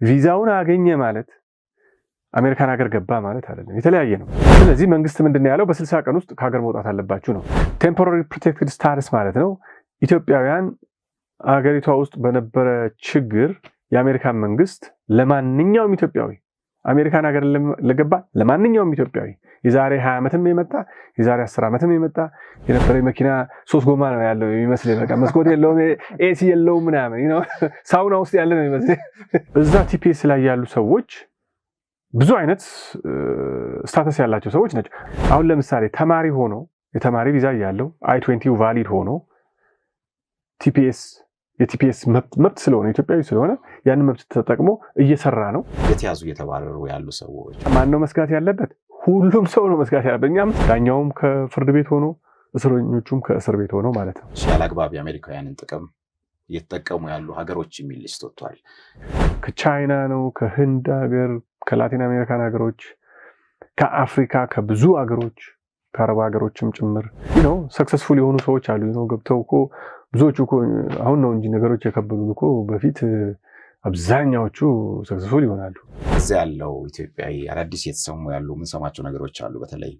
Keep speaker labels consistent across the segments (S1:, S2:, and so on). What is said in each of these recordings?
S1: ቪዛውን አገኘ ማለት አሜሪካን ሀገር ገባ ማለት አይደለም፣ የተለያየ ነው። ስለዚህ መንግስት ምንድነው ያለው በ60 ቀን ውስጥ ከሀገር መውጣት አለባችሁ ነው። ቴምፖራሪ ፕሮቴክትድ ስታተስ ማለት ነው ኢትዮጵያውያን ሀገሪቷ ውስጥ በነበረ ችግር የአሜሪካን መንግስት ለማንኛውም ኢትዮጵያዊ አሜሪካን ሀገር ለገባ ለማንኛውም ኢትዮጵያዊ የዛሬ 20 ዓመትም የመጣ የዛሬ 10 ዓመትም የመጣ የነበረ መኪና 3 ጎማ ነው ያለው የሚመስል በቃ መስኮት የለውም ኤሲ የለውም ምናምን ሳውና ውስጥ ያለ ነው የሚመስል እዛ ቲፒኤስ ላይ ያሉ ሰዎች ብዙ አይነት ስታተስ ያላቸው ሰዎች ናቸው። አሁን ለምሳሌ ተማሪ ሆኖ የተማሪ ቪዛ ያለው I-20 ቫሊድ ሆኖ ቲፒኤስ የቲፒኤስ መብት ስለሆነ ኢትዮጵያዊ ስለሆነ ያን መብት ተጠቅሞ እየሰራ ነው።
S2: የተያዙ እየተባረሩ ያሉ ሰዎች
S1: ማን ነው መስጋት ያለበት? ሁሉም ሰው ነው መስጋት ያለበት። እኛም ዳኛውም ከፍርድ ቤት ሆኖ እስረኞቹም ከእስር ቤት ሆኖ ማለት ነው።
S2: ያላግባብ የአሜሪካውያንን ጥቅም እየተጠቀሙ ያሉ ሀገሮች የሚል ሊስት ወጥቷል።
S1: ከቻይና ነው፣ ከህንድ ሀገር፣ ከላቲን አሜሪካን ሀገሮች፣ ከአፍሪካ ከብዙ ሀገሮች፣ ከአረብ ሀገሮችም ጭምር ነው ሰክሰስፉል የሆኑ ሰዎች አሉ ነው ገብተው እኮ ብዙዎቹ እኮ አሁን ነው እንጂ ነገሮች የከበዱን እኮ በፊት አብዛኛዎቹ ሰክሰስፉል ይሆናሉ።
S2: እዚያ ያለው ኢትዮጵያዊ አዳዲስ የተሰሙ ያሉ የምንሰማቸው ነገሮች አሉ። በተለይ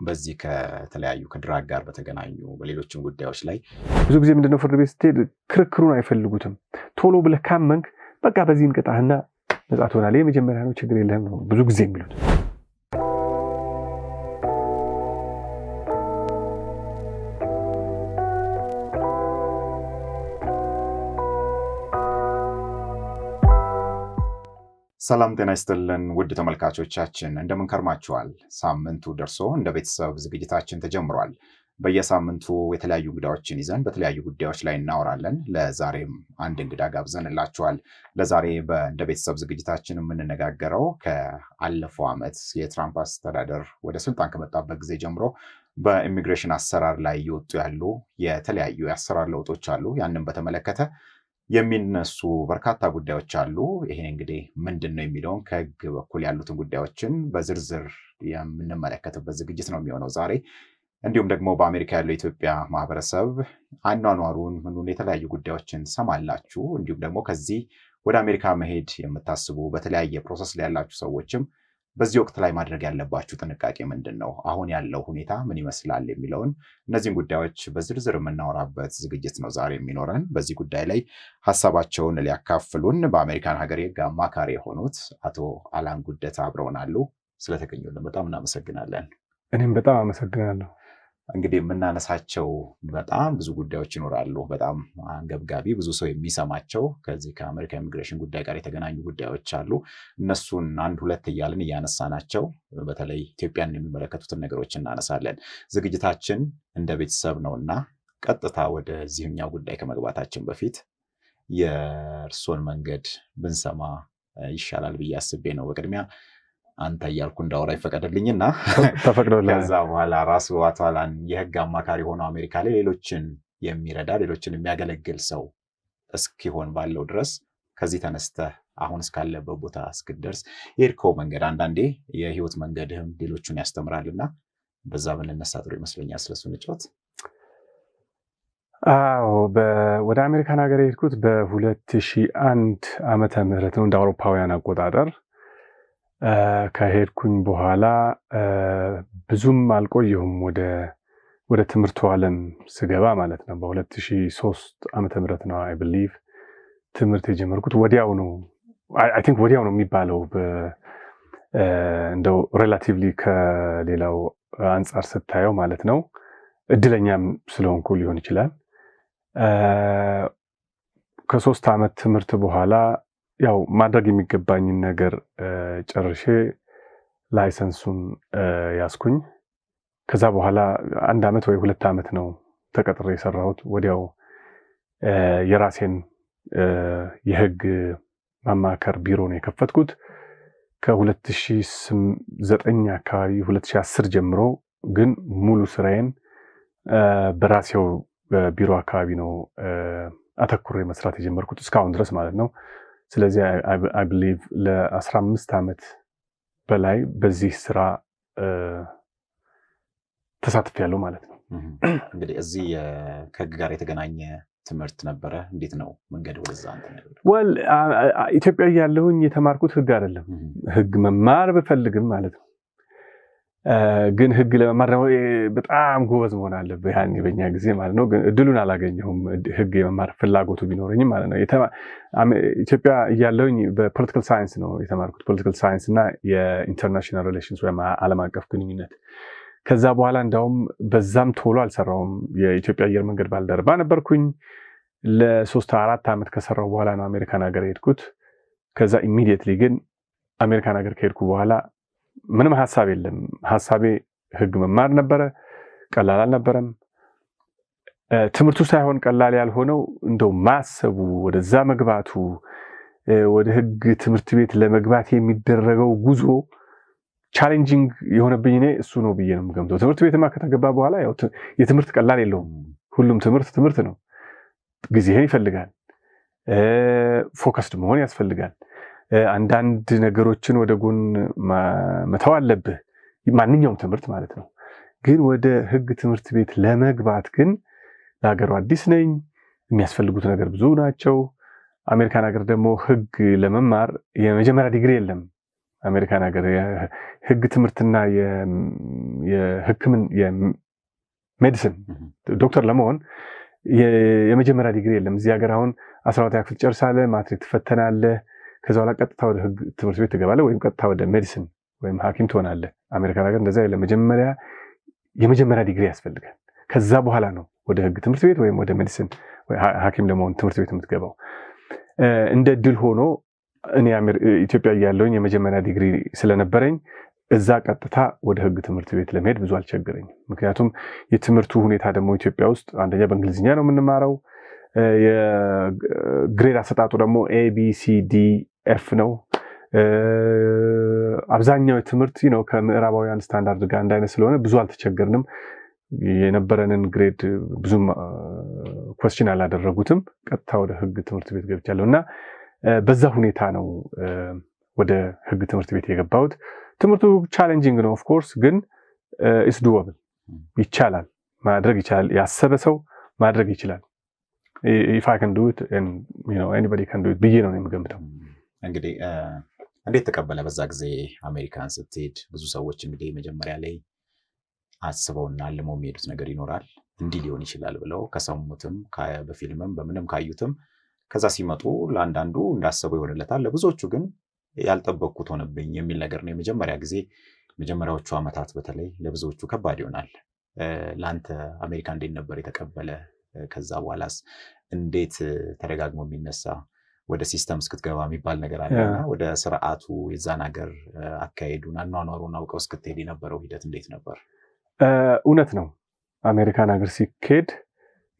S2: በዚህ ከተለያዩ ከድራግ ጋር በተገናኙ በሌሎችም ጉዳዮች ላይ
S1: ብዙ ጊዜ ምንድነው ፍርድ ቤት ስትሄድ ክርክሩን አይፈልጉትም። ቶሎ ብለህ ካመንክ በቃ በዚህ እንቅጣህና ነፃ ትሆናለህ፣ የመጀመሪያ ነው ችግር የለህም ነው ብዙ ጊዜ የሚሉት።
S2: ሰላም ጤና ይስጥልን ውድ ተመልካቾቻችን እንደምን ከርማችኋል? ሳምንቱ ደርሶ እንደ ቤተሰብ ዝግጅታችን ተጀምሯል። በየሳምንቱ የተለያዩ እንግዳዎችን ይዘን በተለያዩ ጉዳዮች ላይ እናወራለን። ለዛሬም አንድ እንግዳ ጋብዘንላችኋል። ለዛሬ እንደ ቤተሰብ ዝግጅታችን የምንነጋገረው ከአለፈው ዓመት የትራምፕ አስተዳደር ወደ ስልጣን ከመጣበት ጊዜ ጀምሮ በኢሚግሬሽን አሰራር ላይ እየወጡ ያሉ የተለያዩ የአሰራር ለውጦች አሉ። ያንን በተመለከተ የሚነሱ በርካታ ጉዳዮች አሉ። ይሄ እንግዲህ ምንድነው የሚለውን ከህግ በኩል ያሉትን ጉዳዮችን በዝርዝር የምንመለከትበት ዝግጅት ነው የሚሆነው ዛሬ። እንዲሁም ደግሞ በአሜሪካ ያለው ኢትዮጵያ ማህበረሰብ አኗኗሩን ምኑን የተለያዩ ጉዳዮችን ሰማላችሁ። እንዲሁም ደግሞ ከዚህ ወደ አሜሪካ መሄድ የምታስቡ በተለያየ ፕሮሰስ ላይ ያላችሁ ሰዎችም በዚህ ወቅት ላይ ማድረግ ያለባችሁ ጥንቃቄ ምንድን ነው፣ አሁን ያለው ሁኔታ ምን ይመስላል የሚለውን እነዚህን ጉዳዮች በዝርዝር የምናወራበት ዝግጅት ነው ዛሬ የሚኖረን። በዚህ ጉዳይ ላይ ሀሳባቸውን ሊያካፍሉን በአሜሪካን ሀገር የህግ አማካሪ የሆኑት አቶ አላን ጉደታ አብረውናሉ። ስለተገኙልን በጣም እናመሰግናለን።
S1: እኔም በጣም አመሰግናለሁ።
S2: እንግዲህ የምናነሳቸው በጣም ብዙ ጉዳዮች ይኖራሉ። በጣም አንገብጋቢ ብዙ ሰው የሚሰማቸው ከዚህ ከአሜሪካ ኢሚግሬሽን ጉዳይ ጋር የተገናኙ ጉዳዮች አሉ። እነሱን አንድ ሁለት እያልን እያነሳናቸው በተለይ ኢትዮጵያን የሚመለከቱትን ነገሮች እናነሳለን። ዝግጅታችን እንደ ቤተሰብ ነውና ቀጥታ ወደዚህኛው ጉዳይ ከመግባታችን በፊት የእርሶን መንገድ ብንሰማ ይሻላል ብዬ አስቤ ነው። በቅድሚያ አንተ እያልኩ እንዳወራ ይፈቀድልኝና
S1: ተፈቅዶልሃል።
S2: ከዛ በኋላ ራሱ አቶ አላን የህግ አማካሪ ሆነው አሜሪካ ላይ ሌሎችን የሚረዳ ሌሎችን የሚያገለግል ሰው እስኪሆን ባለው ድረስ ከዚህ ተነስተህ አሁን እስካለበት ቦታ እስክደርስ የሄድከው መንገድ አንዳንዴ የህይወት መንገድህም ሌሎቹን ያስተምራልና በዛ ብንነሳ ጥሩ ይመስለኛል። ስለሱ እንጫወት።
S1: አዎ ወደ አሜሪካን ሀገር የሄድኩት በ2001 ዓመተ ምህረት ነው እንደ አውሮፓውያን አቆጣጠር። ከሄድኩኝ በኋላ ብዙም አልቆየሁም ወደ ትምህርቱ ዓለም ስገባ ማለት ነው። በ2003 ዓመተ ምህረት ነው አይ ቢሊቭ ትምህርት የጀመርኩት። ወዲያው ነው አይ ቲንክ ወዲያው ነው የሚባለው እንደው ሪላቲቭሊ ከሌላው አንጻር ስታየው ማለት ነው። እድለኛም ስለሆንኩ ሊሆን ይችላል። ከ3 ዓመት ትምህርት በኋላ ያው ማድረግ የሚገባኝን ነገር ጨርሼ ላይሰንሱን ያስኩኝ። ከዛ በኋላ 1 ዓመት ወይ 2 ዓመት ነው ተቀጥሬ የሰራሁት። ወዲያው የራሴን የህግ ማማከር ቢሮ ነው የከፈትኩት። ከ2009 አካባቢ 2010 ጀምሮ ግን ሙሉ ስራዬን በራሴው ቢሮ አካባቢ ነው አተኩሬ መስራት የጀመርኩት እስካሁን ድረስ ማለት ነው። ስለዚህ አይ ቢሊቭ ለ15 ዓመት በላይ በዚህ ስራ ተሳትፌያለሁ ማለት ነው።
S2: እንግዲህ እዚህ ከህግ ጋር የተገናኘ ትምህርት ነበረ? እንዴት ነው መንገድ ወደዛ?
S1: ኢትዮጵያ ያለሁኝ የተማርኩት ህግ አይደለም። ህግ መማር ብፈልግም ማለት ነው። ግን ህግ ለመማር ደግሞ በጣም ጎበዝ መሆን አለብህ። ያኔ በእኛ ጊዜ ማለት ነው። ግን እድሉን አላገኘሁም። ህግ የመማር ፍላጎቱ ቢኖረኝም ማለት ነው። ኢትዮጵያ እያለሁኝ በፖለቲካል ሳይንስ ነው የተማርኩት። ፖለቲካል ሳይንስ እና የኢንተርናሽናል ሪሌሽንስ ወይም ዓለም አቀፍ ግንኙነት። ከዛ በኋላ እንዳውም በዛም ቶሎ አልሰራውም። የኢትዮጵያ አየር መንገድ ባልደረባ ነበርኩኝ። ለ3-4 ዓመት ከሰራው በኋላ ነው አሜሪካን ሀገር የሄድኩት። ከዛ ኢሚዲየትሊ ግን አሜሪካን ሀገር ከሄድኩ በኋላ ምንም ሐሳብ የለም። ሐሳቤ ህግ መማር ነበረ። ቀላል አልነበረም። ትምህርቱ ሳይሆን ቀላል ያልሆነው እንደው ማሰቡ፣ ወደዛ መግባቱ፣ ወደ ህግ ትምህርት ቤት ለመግባት የሚደረገው ጉዞ ቻሌንጂንግ የሆነብኝ እኔ እሱ ነው ብዬ ነው የምገምተው። ትምህርት ቤትማ ከተገባ በኋላ ያው የትምህርት ቀላል የለውም። ሁሉም ትምህርት ነው። ጊዜህን ይፈልጋል። ፎከስድ መሆን ያስፈልጋል። አንዳንድ ነገሮችን ወደ ጎን መተው አለብህ። ማንኛውም ትምህርት ማለት ነው። ግን ወደ ህግ ትምህርት ቤት ለመግባት ግን ለሀገሩ አዲስ ነኝ። የሚያስፈልጉት ነገር ብዙ ናቸው። አሜሪካን ሀገር ደግሞ ህግ ለመማር የመጀመሪያ ዲግሪ የለም። አሜሪካን ሀገር የህግ ትምህርትና የህክምና የሜዲሲን ዶክተር ለመሆን የመጀመሪያ ዲግሪ የለም። እዚህ ሀገር አሁን 12ኛ ክፍል ጨርሳለህ፣ ማትሪክ ትፈተናለህ። ከዛ በኋላ ቀጥታ ወደ ህግ ትምህርት ቤት ትገባለህ፣ ወይም ቀጥታ ወደ ሜዲሲን ወይም ሐኪም ትሆናለህ። አሜሪካን ሀገር እንደዛ የለም። የመጀመሪያ ዲግሪ ያስፈልጋል። ከዛ በኋላ ነው ወደ ህግ ትምህርት ቤት ወይም ወደ ሜዲሲን ወይ ሐኪም ለመሆን ትምህርት ቤት የምትገባው። እንደ ድል ሆኖ እኔ ኢትዮጵያ እያለሁኝ የመጀመሪያ ዲግሪ ስለነበረኝ እዛ ቀጥታ ወደ ህግ ትምህርት ቤት ለመሄድ ብዙ አልቸገረኝም። ምክንያቱም የትምህርቱ ሁኔታ ደግሞ ኢትዮጵያ ውስጥ አንደኛ በእንግሊዝኛ ነው የምንማረው። የግሬድ አሰጣጡ ደግሞ ABCDF ነው። አብዛኛው ትምህርት ነው ከምዕራባውያን ስታንዳርድ ጋር አንድ አይነት ስለሆነ ብዙ አልተቸገርንም። የነበረንን ግሬድ ብዙም ኮስችን አላደረጉትም። ቀጥታ ወደ ህግ ትምህርት ቤት ገብቻለሁ እና በዛ ሁኔታ ነው ወደ ህግ ትምህርት ቤት የገባሁት። ትምህርቱ ቻሌንጂንግ ነው ኦፍ ኮርስ፣ ግን ኢትስ ዱወብል፣ ይቻላል፣ ማድረግ ይቻላል። ያሰበ ሰው ማድረግ ይችላል። if I can do it and anybody can do it ብዬ ነው የምገምተው።
S2: እንግዲህ እንዴት ተቀበለ በዛ ጊዜ አሜሪካን ስትሄድ? ብዙ ሰዎች እንግዲህ መጀመሪያ ላይ አስበውና አልመው የሚሄዱት ነገር ይኖራል። እንዲህ ሊሆን ይችላል ብለው ከሰሙትም በፊልምም በምንም ካዩትም ከዛ ሲመጡ ለአንዳንዱ እንዳሰበው ይሆንለታል። ለብዙዎቹ ግን ያልጠበቅኩት ሆነብኝ የሚል ነገር ነው። የመጀመሪያ ጊዜ መጀመሪያዎቹ ዓመታት በተለይ ለብዙዎቹ ከባድ ይሆናል። ለአንተ አሜሪካ እንዴት ነበር የተቀበለ? ከዛ በኋላስ እንዴት ተደጋግሞ የሚነሳ ወደ ሲስተም እስክትገባ የሚባል ነገር አለና ወደ ስርዓቱ የዛን ሀገር አካሄዱን አኗኗሩን አውቀው እስክትሄድ የነበረው ሂደት እንዴት ነበር?
S1: እውነት ነው። አሜሪካን ሀገር ሲኬድ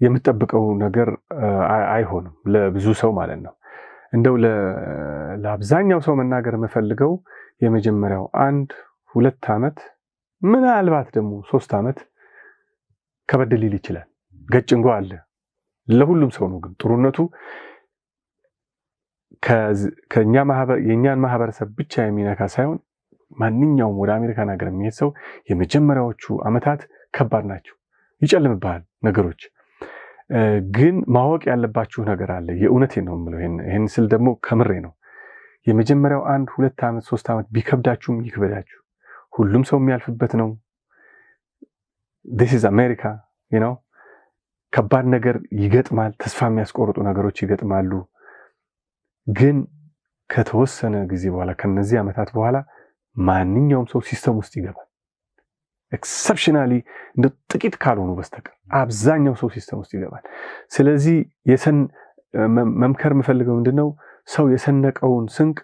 S1: የምትጠብቀው ነገር አይሆንም ለብዙ ሰው ማለት ነው። እንደው ለአብዛኛው ሰው መናገር የምፈልገው የመጀመሪያው 1-2 ዓመት ምናልባት ደግሞ 3 ዓመት ከበድ ሊል ይችላል። ገጭንጎ አለ ለሁሉም ሰው ነው። ግን ጥሩነቱ የእኛን ማህበረሰብ ብቻ የሚነካ ሳይሆን ማንኛውም ወደ አሜሪካን ሀገር የሚሄድ ሰው የመጀመሪያዎቹ ዓመታት ከባድ ናቸው። ይጨልምብሃል ነገሮች። ግን ማወቅ ያለባችሁ ነገር አለ። የእውነቴን ነው የምለው። ይሄን ስል ደግሞ ከምሬ ነው። የመጀመሪያው 1-2 ዓመት 3 ዓመት ቢከብዳችሁም ይክበዳችሁ። ሁሉም ሰው የሚያልፍበት ነው። this is America, ከባድ ነገር ይገጥማል። ተስፋ የሚያስቆርጡ ነገሮች ይገጥማሉ። ግን ከተወሰነ ጊዜ በኋላ ከነዚህ ዓመታት በኋላ ማንኛውም ሰው ሲስተም ውስጥ ይገባል። ኤክሰፕሽናሊ እንደ ጥቂት ካልሆኑ በስተቀር አብዛኛው ሰው ሲስተም ውስጥ ይገባል። ስለዚህ መምከር የምፈልገው ምንድነው፣ ሰው የሰነቀውን ስንቅ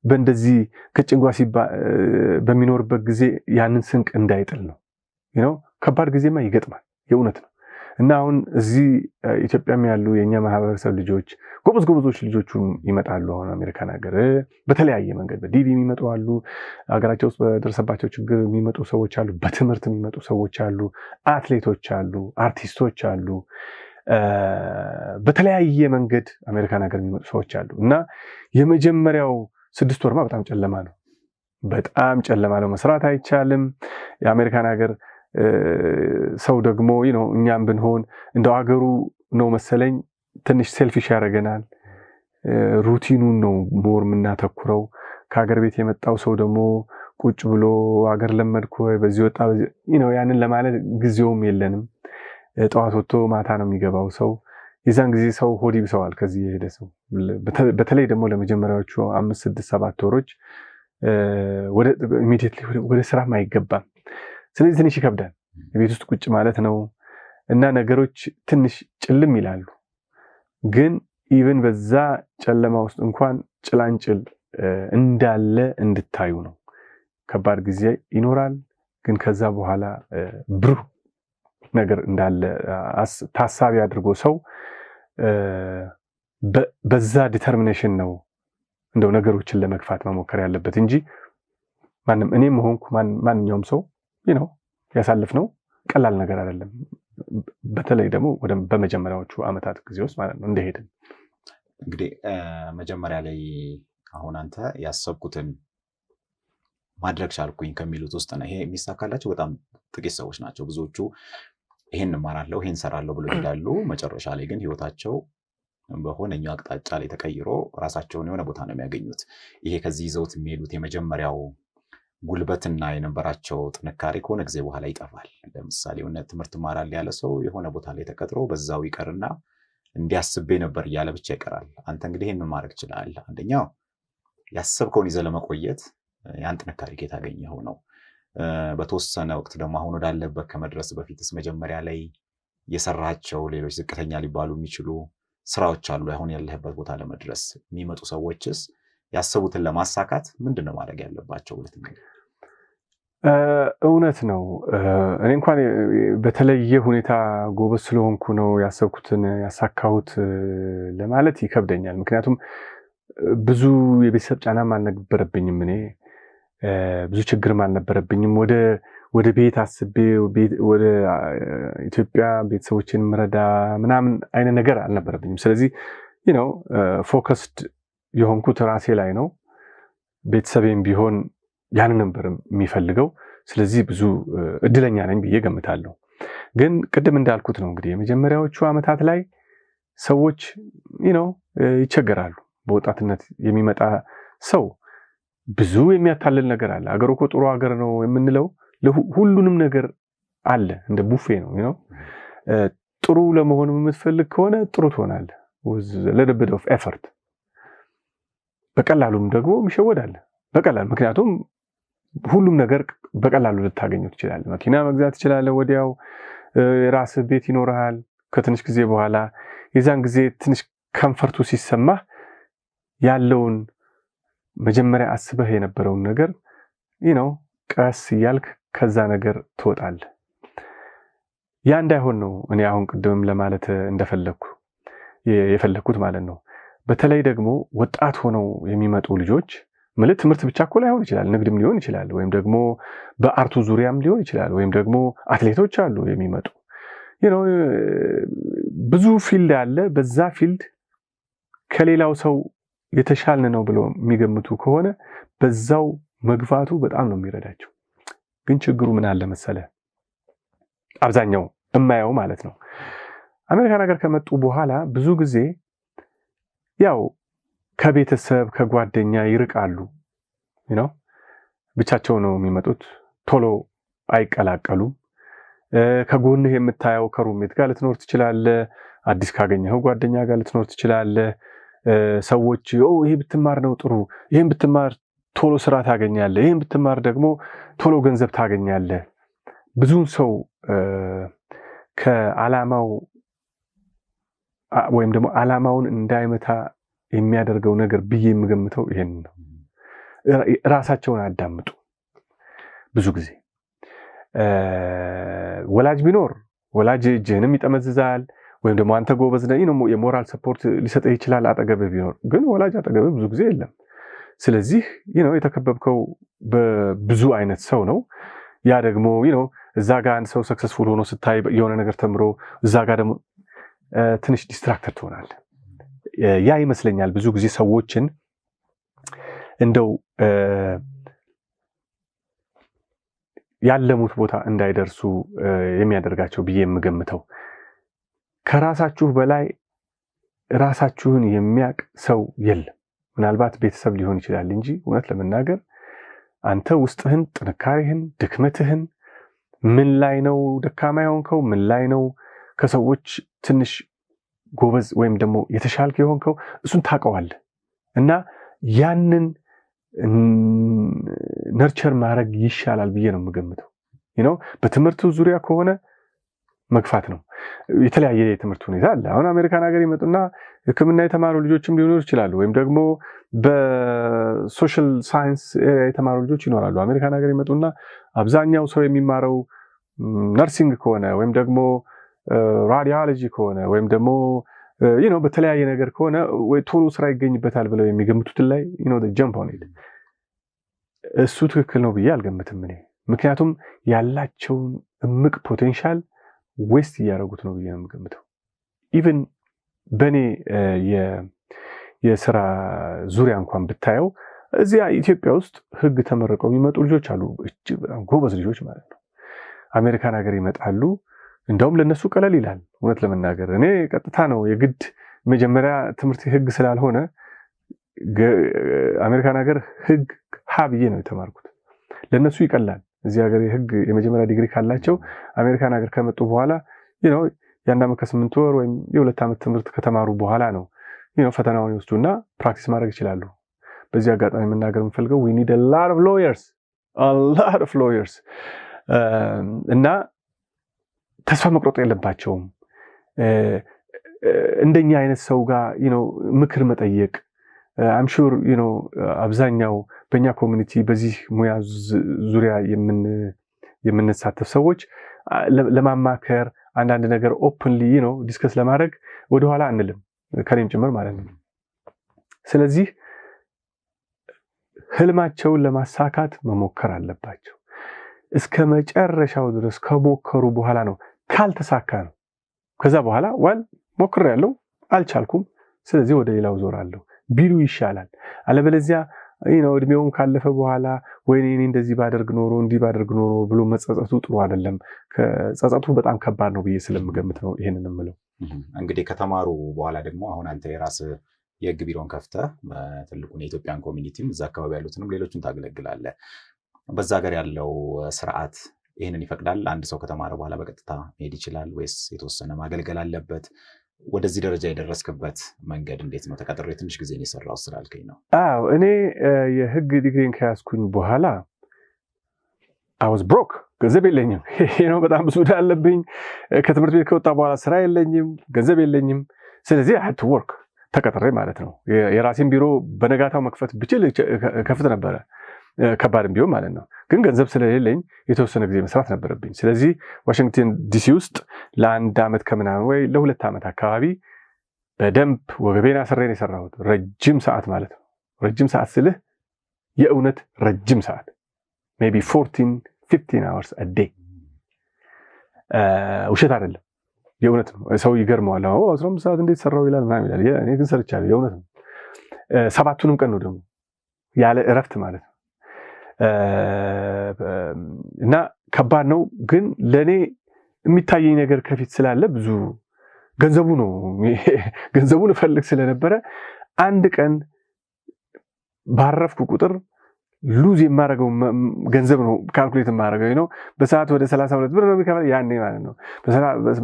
S1: በእንደዚህ ከጭንጓ በሚኖርበት ጊዜ ያንን ስንቅ እንዳይጥል ነው። ከባድ ጊዜማ ይገጥማል፣ የእውነት ነው። እና አሁን እዚህ ኢትዮጵያም ያሉ የኛ ማህበረሰብ ልጆች ጎበዞች ልጆቹም ይመጣሉ። አሁን አሜሪካን ሀገር በተለያየ መንገድ በዲቪ የሚመጡ አሉ። ሀገራቸው ውስጥ በደረሰባቸው ችግር የሚመጡ ሰዎች አሉ። በትምህርት የሚመጡ ሰዎች አሉ። አትሌቶች አሉ። አርቲስቶች አሉ። በተለያየ መንገድ አሜሪካን ሀገር የሚመጡ ሰዎች አሉ። እና የመጀመሪያው 6 ወርማ በጣም ጨለማ ነው። በጣም ጨለማ ነው። መስራት አይቻልም። የአሜሪካን ሀገር ሰው ደግሞ እኛም ብንሆን እንደው ሀገሩ ነው መሰለኝ ትንሽ ሴልፊሽ ያደርገናል። ሩቲኑን ነው ሞር የምናተኩረው። ከሀገር ቤት የመጣው ሰው ደግሞ ቁጭ ብሎ ሀገር ለመድኩ ወይ በዚህ ወጣ ያንን ለማለት ጊዜውም የለንም። ጠዋት ወጥቶ ማታ ነው የሚገባው ሰው። የዛን ጊዜ ሰው ሆድ ይብሰዋል ከዚህ የሄደ ሰው። በተለይ ደግሞ ለመጀመሪያዎቹ 5፣ 6፣ 7 ወሮች ኢሚዲየትሊ ወደ ስራም አይገባም። ስለዚህ ትንሽ ይከብዳል። ቤት ውስጥ ቁጭ ማለት ነው እና ነገሮች ትንሽ ጭልም ይላሉ። ግን ኢቭን በዛ ጨለማ ውስጥ እንኳን ጭላንጭል እንዳለ እንድታዩ ነው። ከባድ ጊዜ ይኖራል፣ ግን ከዛ በኋላ ብሩህ ነገር እንዳለ ታሳቢ አድርጎ ሰው በዛ ዲተርሚኔሽን ነው እንደው ነገሮችን ለመግፋት መሞከር ያለበት እንጂ እኔም ሆንኩ ማንኛውም ሰው ያሳልፍነው ቀላል ነገር አይደለም። በተለይ ደግሞ በመጀመሪያዎቹ ዓመታት ጊዜ ውስጥ ማለት ነው እንደሄድን።
S2: እንግዲህ መጀመሪያ ላይ አሁን አንተ ያሰብኩትን ማድረግ ቻልኩኝ ከሚሉት ውስጥ ነው። ይሄ የሚሳካላቸው በጣም ጥቂት ሰዎች ናቸው። ብዙዎቹ ይሄን እማራለሁ፣ ይሄን ሰራለሁ ብሎ ይሄዳሉ። መጨረሻ ላይ ግን ህይወታቸው በሆነኛው አቅጣጫ ላይ ተቀይሮ ራሳቸውን የሆነ ቦታ ነው የሚያገኙት። ይሄ ከዚህ ይዘውት የሚሄዱት የመጀመሪያው ጉልበትና የነበራቸው ጥንካሬ ከሆነ ጊዜ በኋላ ይጠፋል። ለምሳሌ የሆነ ትምህርት እማራለሁ ያለ ሰው የሆነ ቦታ ላይ ተቀጥሮ በዛው ይቀርና እንዲያስቤ ነበር እያለ ብቻ ይቀራል። አንተ እንግዲህ ይሄንን ማድረግ ይችላል። አንደኛው ያሰብከውን ይዘህ ለመቆየት ያን ጥንካሬ ከየት አገኘኸው ነው። በተወሰነ ወቅት ደግሞ አሁን ወዳለበት ከመድረስ በፊትስ መጀመሪያ ላይ የሰራቸው ሌሎች ዝቅተኛ ሊባሉ የሚችሉ ስራዎች አሉ። አሁን ያለህበት ቦታ ለመድረስ የሚመጡ ሰዎችስ ያሰቡትን ለማሳካት ምንድን ነው ማድረግ ያለባቸው?
S1: እውነት ነው። እኔ እንኳን በተለየ ሁኔታ ጎበዝ ስለሆንኩ ነው ያሰብኩትን ያሳካሁት ለማለት ይከብደኛል። ምክንያቱም ብዙ የቤተሰብ ጫናም አልነበረብኝም። እኔ ብዙ ችግርም አልነበረብኝም። ወደ ቤት አስቤ ወደ ኢትዮጵያ ቤተሰቦችን ምረዳ ምናምን አይነት ነገር አልነበረብኝም። ስለዚህ ፎከስድ የሆንኩት ራሴ ላይ ነው። ቤተሰቤም ቢሆን ያንን ነበር የሚፈልገው። ስለዚህ ብዙ እድለኛ ነኝ ብዬ ገምታለሁ። ግን ቅድም እንዳልኩት ነው እንግዲህ የመጀመሪያዎቹ ዓመታት ላይ ሰዎች ይቸገራሉ። በወጣትነት የሚመጣ ሰው ብዙ የሚያታልል ነገር አለ። አገሩ እኮ ጥሩ ሀገር ነው የምንለው ሁሉንም ነገር አለ፣ እንደ ቡፌ ነው። ጥሩ ለመሆን የምትፈልግ ከሆነ ጥሩ ትሆናለህ with a little bit of effort። በቀላሉም ደግሞ ይሸወዳል። በቀላሉ ምክንያቱም ሁሉም ነገር በቀላሉ ልታገኘው ትችላለህ። መኪና መግዛት ትችላለህ። ወዲያው የራስህ ቤት ይኖርሃል። ከትንሽ ጊዜ በኋላ የዛን ጊዜ ትንሽ ኮምፈርቱ ሲሰማህ ያለውን መጀመሪያ አስበህ የነበረውን ነገር ቀስ እያልክ ከዛ ነገር ትወጣለህ። ያ እንዳይሆን ነው እኔ አሁን ቅድምም ለማለት የፈለኩት ማለት ነው። በተለይ ደግሞ ወጣት ሆነው የሚመጡ ልጆች ትምህርት ብቻ እኮ ላይሆን ይችላል፣ ንግድም ሊሆን ይችላል፣ ወይም ደግሞ በአርቱ ዙሪያም ሊሆን ይችላል፣ ወይም ደግሞ አትሌቶች አሉ የሚመጡ ብዙ ፊልድ አለ። በዛ ፊልድ ከሌላው ሰው የተሻልን ነው ብለው የሚገምቱ ከሆነ በዛው መግፋቱ በጣም ነው የሚረዳቸው። ግን ችግሩ ምን አለ መሰለህ፣ አብዛኛው እማየው ማለት ነው አሜሪካን ሀገር ከመጡ በኋላ ብዙ ጊዜ ከቤተሰብ ከጓደኛ ይርቃሉ። ብቻቸው ነው የሚመጡት። ቶሎ አይቀላቀሉም። ከጎንህ የምታየው ከሩሜት ጋር ልትኖር ትችላለህ። አዲስ ካገኘኸው ጓደኛ ጋር ልትኖር ትችላለህ። ሰዎች ይሄ ብትማር ነው ጥሩ፣ ይሄን ብትማር ቶሎ ስራ ታገኛለህ፣ ይሄን ብትማር ደግሞ ቶሎ ገንዘብ ታገኛለህ። ብዙውን ሰው ከዓላማው ወይም ደግሞ ዓላማውን እንዳይመታ የሚያደርገው ነገር ብዬ የምገምተው ይሄን ነው። ራሳቸውን አዳምጡ። ብዙ ጊዜ ወላጅ ቢኖር ወላጅ እጅህንም ይጠመዝዛል፣ ወይም ደግሞ አንተ ጎበዝ ነህ የሞራል ሰፖርት ሊሰጥህ ይችላል አጠገብህ ቢኖር። ግን ወላጅ አጠገብህ ብዙ ጊዜ የለም። ስለዚህ የተከበብከው በብዙ አይነት ሰው ነው። ያ ደግሞ እዛ ጋር አንድ ሰው ሰክሰስፉል ሆኖ ስታይ የሆነ ነገር ተምሮ እዛ ጋር ደግሞ ትንሽ ዲስትራክተር ትሆናለህ። ያ ይመስለኛል ብዙ ጊዜ ሰዎችን እንደው ያለሙት ቦታ እንዳይደርሱ የሚያደርጋቸው ብዬ የምገምተው። ከራሳችሁ በላይ ራሳችሁን የሚያቅ ሰው የለም። ምናልባት ቤተሰብ ሊሆን ይችላል እንጂ እውነት ለመናገር አንተ ውስጥህን፣ ጥንካሬህን፣ ድክመትህን ምን ላይ ነው ደካማ የሆንከው፣ ምን ላይ ነው ከሰዎች ትንሽ ጎበዝ ወይም ደግሞ የተሻልክ የሆንከው እሱን ታውቀዋለህ። እና ያንን ነርቸር ማድረግ ይሻላል ብዬ ነው የምገምተው። በትምህርቱ ዙሪያ ከሆነ መግፋት ነው። የተለያየ የትምህርት ሁኔታ አለ። አሁን አሜሪካን ሀገር ይመጡና ሕክምና የተማሩ ልጆችም ሊኖሩ ይችላሉ፣ ወይም ደግሞ በሶሻል ሳይንስ የተማሩ ልጆች ይኖራሉ። አሜሪካን ሀገር ይመጡና አብዛኛው ሰው የሚማረው ነርሲንግ ከሆነ ወይም ደግሞ ራዲዮሎጂ ከሆነ ወይም ደግሞ በተለያየ ነገር ከሆነ ወይ ቶሎ ስራ ይገኝበታል ብለው የሚገምቱትን ላይ ጀምፕ ኦን ኢት። እሱ ትክክል ነው ብዬ አልገምትም እኔ። ምክንያቱም ያላቸውን እምቅ ፖቴንሻል ዌስት እያደረጉት ነው ብዬ ነው የምገምተው። ኢቭን በእኔ የስራ ዙሪያ እንኳን ብታየው እዚያ ኢትዮጵያ ውስጥ ህግ ተመርቀው የሚመጡ ልጆች አሉ፣ እጅግ በጣም ጎበዝ ልጆች ማለት ነው። አሜሪካን ሀገር ይመጣሉ። እንደውም ለነሱ ቀለል ይላል። እውነት ለመናገር እኔ ቀጥታ ነው የግድ መጀመሪያ ትምህርት ህግ ስላልሆነ አሜሪካን ሀገር ህግ ብዬ ነው የተማርኩት። ለነሱ ይቀላል። እዚህ ሀገር የህግ የመጀመሪያ ዲግሪ ካላቸው አሜሪካን ሀገር ከመጡ በኋላ የአንድ ዓመት ከ8 ወር ወይም የ2 ዓመት ትምህርት ከተማሩ በኋላ ነው ፈተናውን ይወስዱና ፕራክቲስ ማድረግ ይችላሉ። በዚህ አጋጣሚ የምናገር የምፈልገው we need a lot of lawyers እና ተስፋ መቁረጥ የለባቸውም። እንደኛ አይነት ሰው ጋር ምክር መጠየቅ I'm sure አብዛኛው በእኛ ኮሚኒቲ በዚህ ሙያ ዙሪያ የምንሳተፍ ሰዎች ለማማከር አንዳንድ ነገር ኦፕንሊ ዲስከስ ለማድረግ ወደኋላ አንልም፣ ከኔም ጭምር ማለት ነው። ስለዚህ ህልማቸውን ለማሳካት መሞከር አለባቸው። እስከ መጨረሻው ድረስ ከሞከሩ በኋላ ነው ካልተሳካ ነው ከዛ በኋላ ሞክሬያለሁ አልቻልኩም፣ ስለዚህ ወደ ሌላው ዞራለሁ ቢሉ ይሻላል። አለበለዚያ እድሜውን ካለፈ በኋላ ወይኔ እኔ እንደዚህ ባደርግ ኖሮ እንዲህ ባደርግ ኖሮ ብሎ መጸጸቱ ጥሩ አይደለም። ጸጸቱ በጣም ከባድ ነው ብዬ ስለምገምት ነው ይሄንን የምለው።
S2: እንግዲህ ከተማሩ በኋላ ደግሞ አሁን አንተ የራስህ የህግ ቢሮን ከፍተህ ትልቁን የኢትዮጵያን ኮሚኒቲም እዛ አካባቢ ያሉትንም ሌሎችን ታገለግላለህ። በዛ ሀገር ያለው ስርዓት ይህንን ይፈቅዳል? አንድ ሰው ከተማረ በኋላ በቀጥታ መሄድ ይችላል ወይስ የተወሰነ ማገልገል አለበት? ወደዚህ ደረጃ የደረስክበት መንገድ እንዴት ነው? ተቀጥሬ ትንሽ ጊዜ የሰራው ስላልከኝ ነው።
S1: እኔ የህግ ዲግሪን ከያዝኩኝ በኋላ I was broke፣ ገንዘብ የለኝም። በጣም ብዙ ዕዳ አለብኝ። ከትምህርት ቤት ከወጣ በኋላ ስራ የለኝም፣ ገንዘብ የለኝም። ስለዚህ I had to work፣ ተቀጥሬ ማለት ነው። የራሴን ቢሮ በነጋታው መክፈት ብችል ከፍት ነበረ፣ ከባድም ቢሆን ማለት ነው። ግን ገንዘብ ስለሌለኝ የተወሰነ ጊዜ መስራት ነበረብኝ። ስለዚህ ዋሽንግተን ዲሲ ውስጥ ለ1 ዓመት ከምናምን ወይ ለ2 ዓመት አካባቢ በደንብ ወገቤን አስሬን የሰራሁት ረጅም ሰዓት ማለት ነው። ረጅም ሰዓት ስልህ የእውነት ረጅም ሰዓት maybe 14-15 hours a day። ውሸት አይደለም፣ የእውነት ነው። ሰው ይገርመዋል። 15 ሰዓት እንዴት ሰራው ይላል ምናምን ይላል። እኔ ግን ሰርቻለሁ፣ የእውነት ነው። 7ቱንም ቀን ነው ደግሞ ያለ እረፍት ማለት ነው። እና ከባድ ነው። ግን ለኔ የሚታየኝ ነገር ከፊት ስላለ ብዙ ገንዘቡን እፈልግ ስለነበረ አንድ ቀን ባረፍኩ ቁጥር ሉዝ የማደርገው ገንዘብ ነው ካልኩሌት የማደርገው ነው። በሰዓት ወደ 32 ብር ነው የሚከፈለኝ ያኔ ማለት ነው።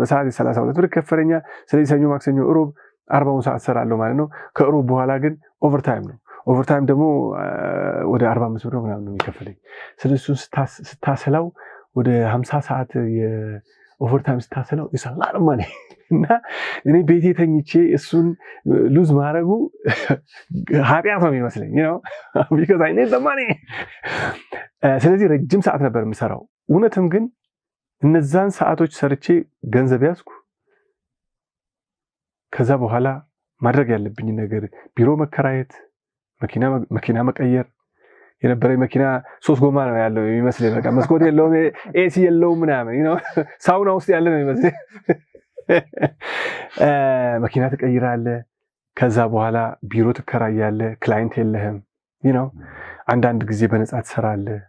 S1: በሰዓት 32 ብር ይከፈለኛል። ስለዚህ ሰኞ፣ ማክሰኞ፣ እሮብ 40 ሰዓት ሰራለሁ ማለት ነው። ከእሮብ በኋላ ግን ኦቨርታይም ነው። ኦቨርታይም ደግሞ ወደ 45 ብር ምናምን ነው የሚከፈለኝ። ስለዚህ ስታሰላው ወደ 50 ሰዓት የኦቨርታይም ስታሰላው ይሰላል ማኔ እና እኔ ቤቴ ተኝቼ እሱን ሉዝ ማድረጉ ኃጢአት ነው የሚመስለኝ because I need the money። ስለዚህ ረጅም ሰዓት ነበር የምሰራው። እውነትም ግን እነዛን ሰዓቶች ሰርቼ ገንዘብ ያዝኩ። ከዛ በኋላ ማድረግ ያለብኝ ነገር ቢሮ መከራየት፣ መኪና መቀየር። የነበረኝ መኪና 3 ጎማ ነው ያለው የሚመስለኝ። በቃ መስኮት የለውም፣ ኤሲ የለውም ምናምን ሳውና ውስጥ ያለ ነው የሚመስለኝ። መኪና ትቀይራለህ። ከዛ በኋላ ቢሮ ትከራያለህ። ክላይንት የለህም። አንዳንድ ጊዜ በነፃ ትሰራለህ።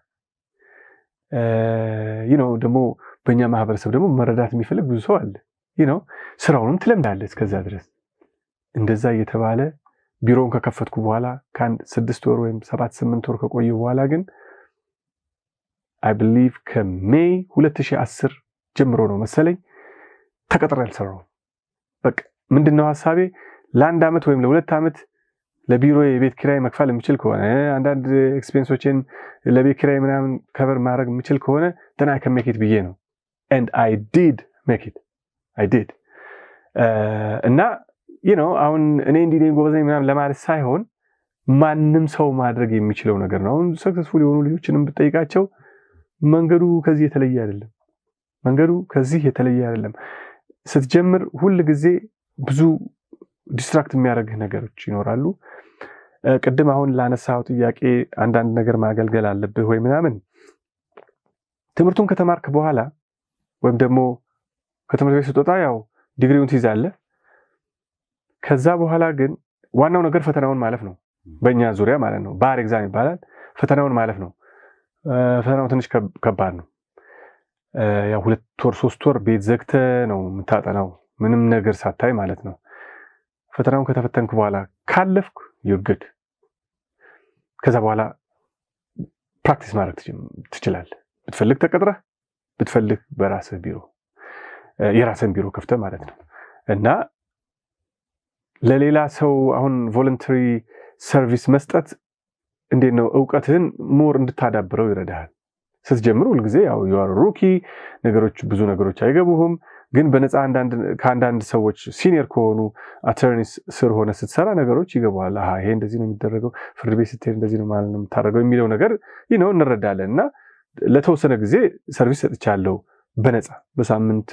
S1: ደግሞ በእኛ ማህበረሰብ ደግሞ መረዳት የሚፈልግ ብዙ ሰው አለ። ስራውንም ትለምዳለህ እስከዛ ድረስ እንደዛ እየተባለ ቢሮውን ከከፈትኩ በኋላ ከአንድ 6 ወር ወይም 7-8 ወር ከቆየ በኋላ ግን I believe ከሜይ 2010 ጀምሮ ነው መሰለኝ ተቀጥሬ አልሰራሁም። በቃ ምንድነው ሐሳቤ ለአንድ ዓመት ወይም ለ2 ዓመት ለቢሮ የቤት ኪራይ መክፈል የምችል ከሆነ አንዳንድ ኤክስፔንሶችን ለቤት ኪራይ ምናምን ከቨር ማድረግ የምችል ከሆነ then I can make it ብዬ ነው and I did make it. I did እና አሁን እኔ እንዲህ ጎበዝ ነኝ ምናምን ለማለት ሳይሆን ማንም ሰው ማድረግ የሚችለው ነገር ነው። አሁን ሰክሰስፉል የሆኑ ልጆችንም ብትጠይቃቸው መንገዱ ከዚህ የተለየ አይደለም። ስትጀምር ሁል ጊዜ ብዙ ዲስትራክት የሚያደርግህ ነገሮች ይኖራሉ። ቅድም አሁን ላነሳው ጥያቄ አንዳንድ ነገር ማገልገል አለብህ ወይ ምናምን ትምህርቱን ከተማርክ በኋላ ወይም ደግሞ ከትምህርት ቤት ስትወጣ ያው ዲግሪውን ትይዛለህ። ከዛ በኋላ ግን ዋናው ነገር ፈተናውን ማለፍ ነው። በእኛ ዙሪያ ማለት ነው ባር ኤግዛም ይባላል። ፈተናውን ማለፍ ነው። ፈተናው ትንሽ ከባድ ነው። ያው 2 ወር 3 ወር ቤት ዘግተህ ነው የምታጠናው ምንም ነገር ሳታይ ማለት ነው። ፈተናውን ከተፈተንክ በኋላ ካለፍክ you're good። ከዛ በኋላ ፕራክቲስ ማድረግ ትችላለህ። ብትፈልግ ተቀጥረህ ብትፈልግ በራስህ ቢሮ የራስህን ቢሮ ከፍተህ ማለት ነው። እና ለሌላ ሰው አሁን ቮለንተሪ ሰርቪስ መስጠት እንዴት ነው ዕውቀትህን ሞር እንድታዳብረው ይረዳሃል። ስትጀምር ሁሉ ጊዜ ያው you are a rookie ብዙ ነገሮች አይገቡህም። ግን በነፃ ከአንዳንድ ሰዎች ሲኒየር ከሆኑ አተርኒስ ስር ሆነ ስትሰራ ነገሮች ይገባዋል። ይሄ እንደዚህ ነው የሚደረገው፣ ፍርድ ቤት ስትሄድ እንደዚህ ነው ማለት ነው የምታደርገው የሚለው ነገር እንረዳለን። እና ለተወሰነ ጊዜ ሰርቪስ ሰጥቻለሁ በነፃ በሳምንት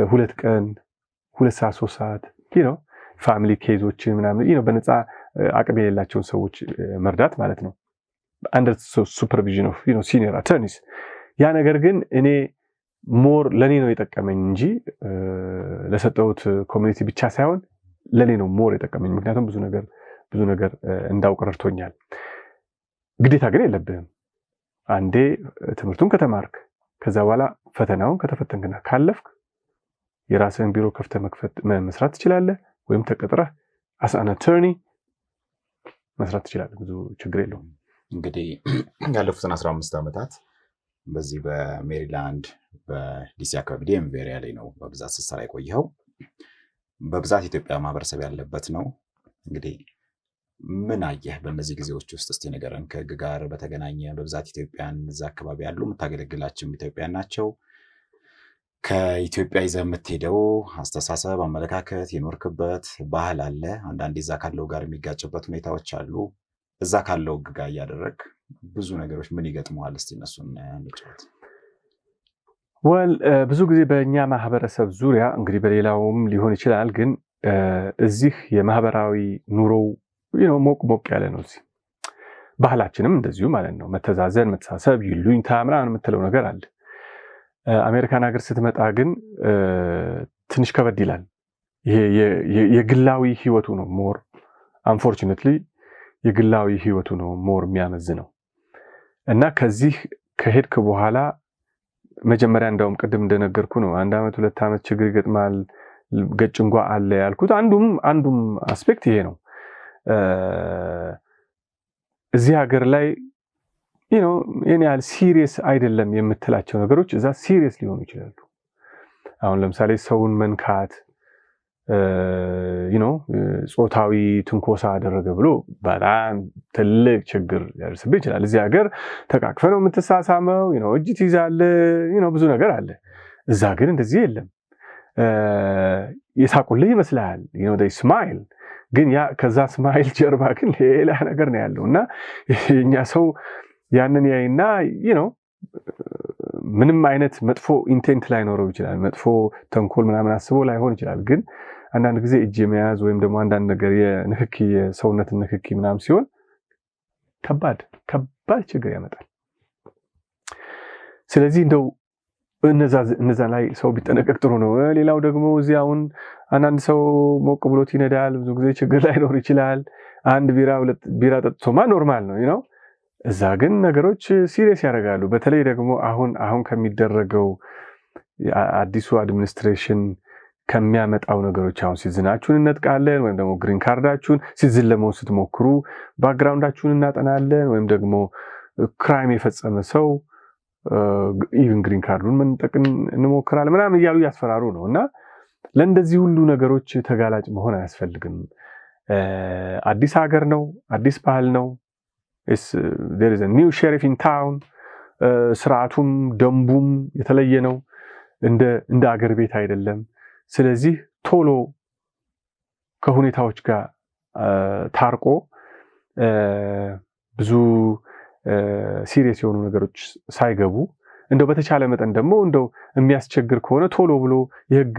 S1: 2 ቀን 2 ሰዓት 3 ሰዓት ፋሚሊ ኬዞችን ምናምን በነፃ አቅም የሌላቸውን ሰዎች መርዳት ማለት ነው አንደር ሱፐርቪዥን ኦፍ ሲኒየር አተርኒስ። ያ ነገር ግን እኔ ሞር ለኔ ነው የጠቀመኝ እንጂ ለሰጠሁት ኮሚኒቲ ብቻ ሳይሆን ለኔ ነው ሞር የጠቀመኝ። ምክንያቱም ብዙ ነገር እንዳውቅ ረድቶኛል። ግዴታ ግን የለብህም። አንዴ ትምህርቱን ከተማርክ ከዛ በኋላ ፈተናውን ከተፈተንክና ካለፍክ የራስህን ቢሮ ከፍተህ መስራት ትችላለህ፣ ወይም ተቀጥረህ as an attorney መስራት ትችላለህ። ብዙ ችግር የለውም።
S2: እንግዲህ ያለፉትን 15 ዓመታት በዚህ በሜሪላንድ በዲሲ አካባቢ ዲኤምቪ ኤሪያ ላይ ነው በብዛት ስትሰራ የቆየኸው። በብዛት ኢትዮጵያ ማህበረሰብ ያለበት ነው። እንግዲህ ምን አየህ በእነዚህ ጊዜዎች ውስጥ? እስቲ ንገረን። ከህግ ጋር በተገናኘ በብዛት ኢትዮጵያን እዛ አካባቢ ያሉ የምታገለግላቸውም ኢትዮጵያን ናቸው። ከኢትዮጵያ ይዘህ የምትሄደው አስተሳሰብ፣ አመለካከት፣ የኖርክበት ባህል አለ። አንዳንዴ እዛ ካለው ጋር የሚጋጭበት ሁኔታዎች አሉ። እዛ ካለው ህግ ጋር እያደረግ ብዙ ነገሮች ምን ይገጥመዋል? እስቲ እነሱን እንጫወት።
S1: ብዙ ጊዜ በእኛ ማህበረሰብ ዙሪያ እንግዲህ በሌላውም ሊሆን ይችላል፣ ግን እዚህ የማህበራዊ ኑሮው ሞቅ ያለ ነው። እዚህ ባህላችንም እንደዚሁ ማለት ነው። መተዛዘን፣ መተሳሰብ፣ ይሉኝታ ምናምን የምትለው ነገር አለ። አሜሪካን ሀገር ስትመጣ ግን ትንሽ ከበድ ይላል። ይሄ የግላዊ ህይወቱ ነው ሞር አንፎርቹኔትሊ የግላዊ ህይወቱ ነው ሞር የሚያመዝነው። እና ከዚህ ከሄድክ በኋላ መጀመሪያ እንደውም ቅድም እንደነገርኩ ነው 1 ዓመት 2 ዓመት ችግር ይገጥማል፣ ገጭንጓ አለ ያልኩት አንዱም አስፔክት ይሄ ነው። እዚህ ሀገር ላይ ይሄን ያህል ሲሪየስ አይደለም የምትላቸው ነገሮች እዛ ሲሪየስ ሊሆኑ ይችላሉ። አሁን ለምሳሌ ሰውን መንካት ጾታዊ ትንኮሳ አደረገ ብሎ በጣም ትልቅ ችግር ሊያደርስብህ ይችላል። እዚህ ሀገር ተቃቅፈ ነው የምትሳሳመው፣ እጅ ትይዛለህ፣ ብዙ ነገር አለ። እዛ ግን እንደዚህ የለም። የሳቁልህ ይመስልሃል ስማይል፣ ግን ከዛ ስማይል ጀርባ ግን ሌላ ነገር ነው ያለው። እና የኛ ሰው ያንን ያይና ምንም አይነት መጥፎ ኢንቴንት ላይኖረው ይችላል፣ መጥፎ ተንኮል ምናምን አስቦ ላይሆን ይችላል። ግን አንዳንድ ጊዜ እጅ የመያዝ ወይም ደግሞ አንዳንድ ነገር የንክኪ የሰውነትን ንክኪ ምናምን ሲሆን ከባድ ችግር ያመጣል። ስለዚህ እንደው እነዛ ላይ ሰው ቢጠነቀቅ ጥሩ ነው። ሌላው ደግሞ እዚህ አሁን አንዳንድ ሰው ሞቅ ብሎት ይነዳል። ብዙ ጊዜ ችግር ላይኖር ይችላል። 1 ቢራ 2 ቢራ ጠጥቶማ ኖርማል ነው። እዛ ግን ነገሮች ሲሪየስ ያደርጋሉ። በተለይ ደግሞ አሁን ከሚደረገው አዲሱ አድሚኒስትሬሽን ከሚያመጣው ነገሮች አሁን ሲዝናችሁን እንነጥቃለን፣ ወይም ደግሞ ግሪን ካርዳችሁን ሲዝን ለመሆን ስትሞክሩ ባክግራውንዳችሁን እናጠናለን፣ ወይም ደግሞ ክራይም የፈጸመ ሰው ኢቭን ግሪን ካርዱን መንጠቅ እንሞክራለን ምናምን እያሉ እያስፈራሩ ነው። እና ለእንደዚህ ሁሉ ነገሮች ተጋላጭ መሆን አያስፈልግም። አዲስ ሀገር ነው፣ አዲስ ባህል ነው። there is a new sheriff in town። ስርዓቱም ደንቡም የተለየ ነው፣ እንደ አገር ቤት አይደለም። ስለዚህ ቶሎ ከሁኔታዎች ጋር ታርቆ ብዙ ሲሪየስ የሆኑ ነገሮች ሳይገቡ እንደው በተቻለ መጠን ደግሞ እንደው የሚያስቸግር ከሆነ ቶሎ ብሎ የህግ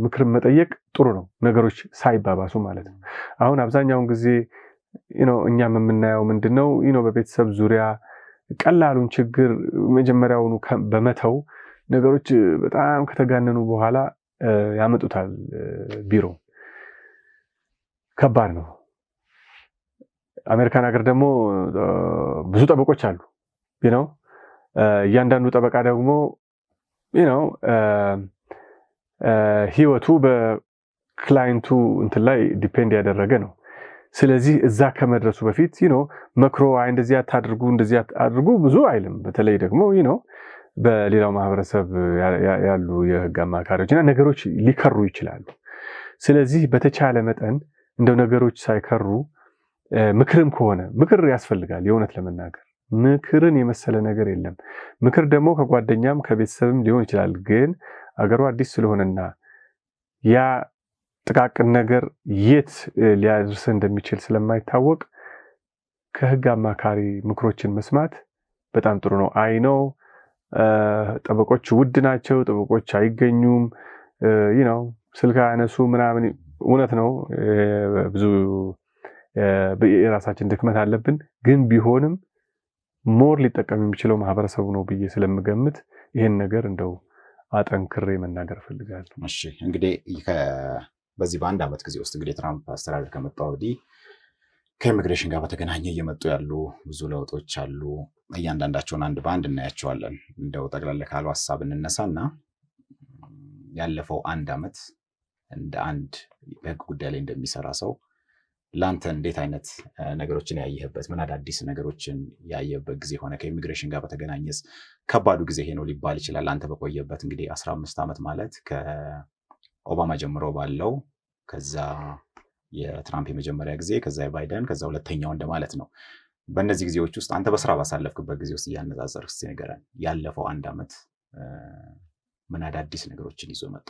S1: ምክርን መጠየቅ ጥሩ ነው፣ ነገሮች ሳይባባሱ ማለት ነው። አሁን አብዛኛውን ጊዜ እኛም የምናየው ምንድነው በቤተሰብ ዙሪያ ቀላሉን ችግር መጀመሪያውኑ በመተው ነገሮች በጣም ከተጋነኑ በኋላ ያመጡታል። ቢሮ ከባድ ነው። አሜሪካን ሀገር ደግሞ ብዙ ጠበቆች አሉ። እያንዳንዱ ጠበቃ ደግሞ ህይወቱ በክላይንቱ እንትን ላይ ዲፔንድ ያደረገ ነው። ስለዚህ እዛ ከመድረሱ በፊት መክሮ እንደዚህ አታድርጉ እንደዚህ አድርጉ ብዙ አይልም። በተለይ ደግሞ በሌላው ማህበረሰብ ያሉ የህግ አማካሪዎችና ነገሮች ሊከሩ ይችላሉ። ስለዚህ በተቻለ መጠን እንደው ነገሮች ሳይከሩ ምክርም ከሆነ ምክር ያስፈልጋል። የእውነት ለመናገር ምክርን የመሰለ ነገር የለም። ምክር ደግሞ ከጓደኛም ከቤተሰብም ሊሆን ይችላል። ግን አገሩ አዲስ ስለሆነና ያ ጥቃቅን ነገር የት ሊያደርስ እንደሚችል ስለማይታወቅ ከህግ አማካሪ ምክሮችን መስማት በጣም ጥሩ ነው። አይነው ጠበቆች ውድ ናቸው፣ ጠበቆች አይገኙም፣ ስልክ አያነሱ ምናምን። እውነት ነው፣ ብዙ የራሳችን ድክመት አለብን። ግን ቢሆንም ሞር ሊጠቀም የሚችለው ማህበረሰቡ ነው ብዬ ስለምገምት ይህን ነገር እንደው አጠንክሬ መናገር ፈልጋለሁ።
S2: እሺ እንግዲህ በዚህ በአንድ ዓመት ጊዜ ውስጥ እንግዲህ ትራምፕ አስተዳደር ከመጣ ወዲህ ከኢሚግሬሽን ጋር በተገናኘ እየመጡ ያሉ ብዙ ለውጦች አሉ። እያንዳንዳቸውን አንድ በአንድ እናያቸዋለን። እንደው ጠቅላላ ካሉ ሀሳብ እንነሳና ያለፈው አንድ ዓመት እንደ አንድ በህግ ጉዳይ ላይ እንደሚሰራ ሰው ለአንተ እንዴት አይነት ነገሮችን ያየህበት፣ ምን አዳዲስ ነገሮችን ያየህበት ጊዜ ሆነ? ከኢሚግሬሽን ጋር በተገናኘስ ከባዱ ጊዜ ይሄ ነው ሊባል ይችላል? አንተ በቆየበት እንግዲህ 15 ዓመት ማለት ከኦባማ ጀምሮ ባለው ከዛ የትራምፕ የመጀመሪያ ጊዜ ከዛ የባይደን ከዛ ሁለተኛው እንደማለት ነው። በእነዚህ ጊዜዎች ውስጥ አንተ በስራ ባሳለፍክበት ጊዜ ውስጥ እያነጻጸርክ እስኪ ንገረን፣ ያለፈው አንድ ዓመት ምን አዳዲስ ነገሮችን ይዞ መጣ?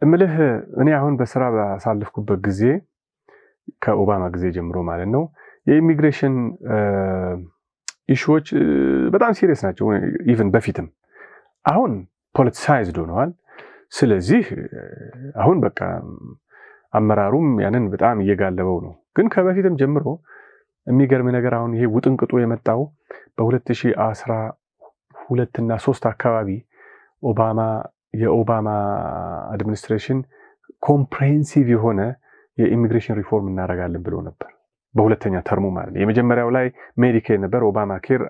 S1: እምልህ እኔ አሁን በስራ ባሳለፍኩበት ጊዜ ከኦባማ ጊዜ ጀምሮ ማለት ነው የኢሚግሬሽን ኢሹዎች በጣም ሲሪየስ ናቸው። ኢቭን በፊትም አሁን ፖለቲሳይዝድ ሆነዋል። ስለዚህ አሁን በቃ አመራሩም ያንን በጣም እየጋለበው ነው። ግን ከበፊትም ጀምሮ የሚገርም ነገር አሁን ይሄ ውጥንቅጡ የመጣው በ2012 እና 3 አካባቢ የኦባማ አድሚኒስትሬሽን ኮምፕሬሄንሲቭ የሆነ የኢሚግሬሽን ሪፎርም እናደርጋለን ብሎ ነበር። በሁለተኛ ተርሙ ማለት ነው። የመጀመሪያው ላይ ሜዲኬር ነበር፣ ኦባማ ኬር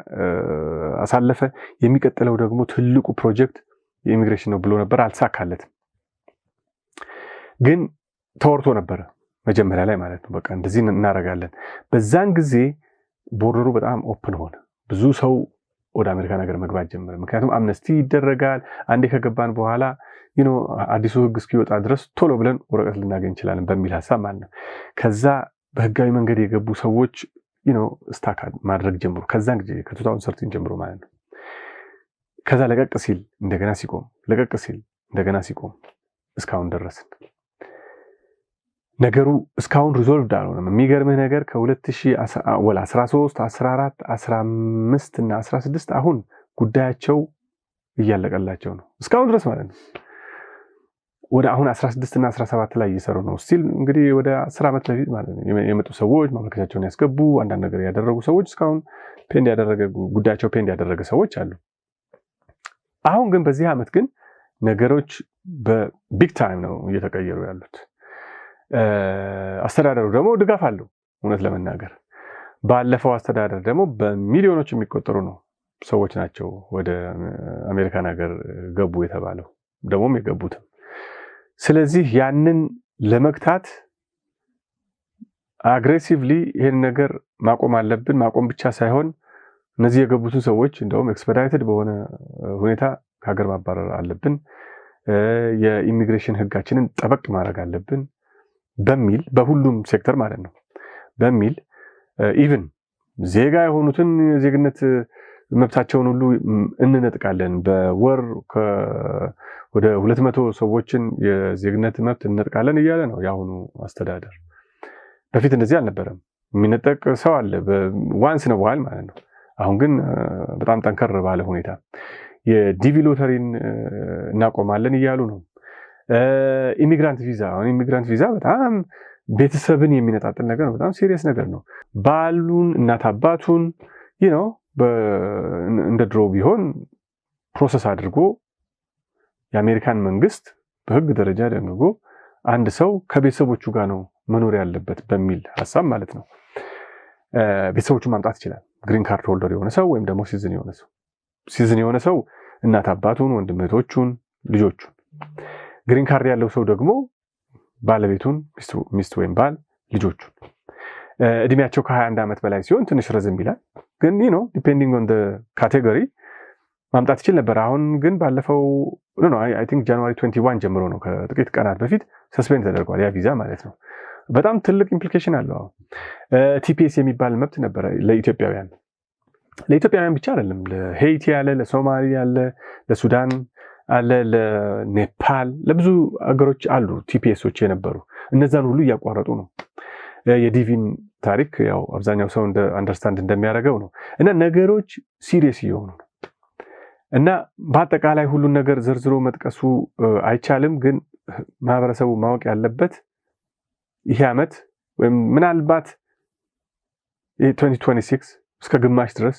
S1: አሳለፈ። የሚቀጥለው ደግሞ ትልቁ ፕሮጀክት የኢሚግሬሽን ነው ብሎ ነበር፣ አልተሳካለትም። ግን ተወርቶ ነበረ መጀመሪያ ላይ ማለት ነው። በቃ እንደዚህ እናደርጋለን። በዛን ጊዜ ቦርደሩ በጣም ኦፕን ሆነ። ብዙ ሰው ወደ አሜሪካን ሀገር መግባት ጀመረ። ምክንያቱም አምነስቲ ይደረጋል። አንዴ ከገባን በኋላ አዲሱ ህግ እስኪወጣ ድረስ ቶሎ ብለን ወረቀት ልናገኝ እንችላለን በሚል ሀሳብ ማለት ነው። ከዛ በህጋዊ መንገድ የገቡ ሰዎች ስታክ ማድረግ ጀምሩ። ከዛን ጊዜ ከ2013 ጀምሮ ማለት ነው። ከዛ ለቀቅ ሲል እንደገና ሲቆም፣ ለቀቅ ሲል እንደገና ሲቆም እስካሁን ደረስን። ነገሩ እስካሁን ሪዞልቭድ አልሆነም። የሚገርምህ ነገር ከ2013 14 15 እና 16 አሁን ጉዳያቸው እያለቀላቸው ነው እስካሁን ድረስ ማለት ነው። ወደ አሁን 16 እና 17 ላይ እየሰሩ ነው። ስቲል እንግዲህ ወደ 10 ዓመት በፊት ማለት ነው የመጡ ሰዎች ማመልከቻቸውን ያስገቡ አንዳንድ ነገር ያደረጉ ሰዎች እስካሁን ጉዳያቸው ፔንድ ያደረገ ሰዎች አሉ። አሁን ግን በዚህ ዓመት ግን ነገሮች በቢግ ታይም ነው እየተቀየሩ ያሉት። አስተዳደሩ ደግሞ ድጋፍ አለው። እውነት ለመናገር ባለፈው አስተዳደር ደግሞ በሚሊዮኖች የሚቆጠሩ ነው ሰዎች ናቸው ወደ አሜሪካን ሀገር ገቡ የተባለው፣ ደግሞም የገቡትም። ስለዚህ ያንን ለመግታት አግሬሲቭሊ ይሄን ነገር ማቆም አለብን። ማቆም ብቻ ሳይሆን እነዚህ የገቡትን ሰዎች እንደውም ኤክስፐዳይትድ በሆነ ሁኔታ ከሀገር ማባረር አለብን፣ የኢሚግሬሽን ህጋችንን ጠበቅ ማድረግ አለብን በሚል በሁሉም ሴክተር ማለት ነው በሚል ኢቭን ዜጋ የሆኑትን ዜግነት መብታቸውን ሁሉ እንነጥቃለን፣ በወር ወደ 200 ሰዎችን የዜግነት መብት እንነጥቃለን እያለ ነው የአሁኑ አስተዳደር። በፊት እንደዚህ አልነበረም። የሚነጠቅ ሰው አለ ዋንስ ነው በኋላ ማለት ነው። አሁን ግን በጣም ጠንከር ባለ ሁኔታ የዲቪ ሎተሪን እናቆማለን እያሉ ነው። ኢሚግራንት ቪዛ፣ አሁን ኢሚግራንት ቪዛ በጣም ቤተሰብን የሚነጣጥል ነገር ነው። በጣም ሲሪየስ ነገር ነው። ባሉን እናት አባቱን ነው እንደ ድሮ ቢሆን ፕሮሰስ አድርጎ የአሜሪካን መንግስት በህግ ደረጃ ደንግጎ አንድ ሰው ከቤተሰቦቹ ጋር ነው መኖር ያለበት በሚል ሀሳብ ማለት ነው ቤተሰቦቹን ማምጣት ይችላል። ግሪን ካርድ ሆልደር የሆነ ሰው ወይም ደግሞ ሲዝን የሆነ ሰው እናት አባቱን፣ ወንድም እህቶቹን፣ ልጆቹን። ግሪን ካርድ ያለው ሰው ደግሞ ባለቤቱን፣ ሚስት ወይም ባል፣ ልጆቹን። እድሜያቸው ከ21 ዓመት በላይ ሲሆን ትንሽ ረዝም ይላል። ግን ዲፔንዲንግ ኦን ካቴጎሪ ማምጣት ይችል ነበር። አሁን ግን ባለፈው አይ ቲንክ ጃንዋሪ 21 ጀምሮ ነው ከጥቂት ቀናት በፊት ሰስፔንድ ተደርጓል ያ ቪዛ ማለት ነው። በጣም ትልቅ ኢምፕሊኬሽን አለው። ቲፒኤስ የሚባል መብት ነበረ ለኢትዮጵያውያን ብቻ አይደለም፣ ለሄይቲ አለ፣ ለሶማሊ አለ፣ ለሱዳን አለ፣ ለኔፓል፣ ለብዙ አገሮች አሉ ቲፒኤሶች የነበሩ። እነዛን ሁሉ እያቋረጡ ነው። የዲቪን ታሪክ ያው አብዛኛው ሰው አንደርስታንድ እንደሚያደርገው ነው። እና ነገሮች ሲሪየስ እየሆኑ ነው። እና በአጠቃላይ ሁሉን ነገር ዘርዝሮ መጥቀሱ አይቻልም። ግን ማህበረሰቡ ማወቅ ያለበት ይሄ ዓመት ወይም ምናልባት 2026 እስከ ግማሽ ድረስ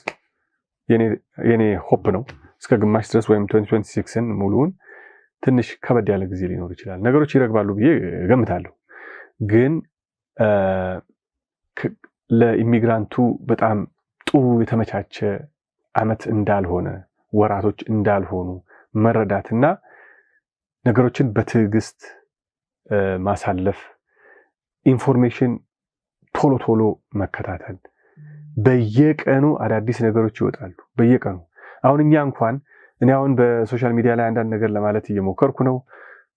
S1: የኔ ሆፕ ነው፣ እስከ ግማሽ ድረስ ወይም 2026ን ሙሉውን ትንሽ ከበድ ያለ ጊዜ ሊኖር ይችላል። ነገሮች ይረግባሉ ብዬ እገምታለሁ። ግን ለኢሚግራንቱ በጣም ጥሩ የተመቻቸ ዓመት እንዳልሆነ፣ ወራቶች እንዳልሆኑ መረዳትና ነገሮችን በትዕግስት ማሳለፍ፣ ኢንፎርሜሽን ቶሎ መከታተል። በየቀኑ አዳዲስ ነገሮች ይወጣሉ። በየቀኑ አሁን እኔ አሁን በሶሻል ሚዲያ ላይ አንዳንድ ነገር ለማለት እየሞከርኩ ነው።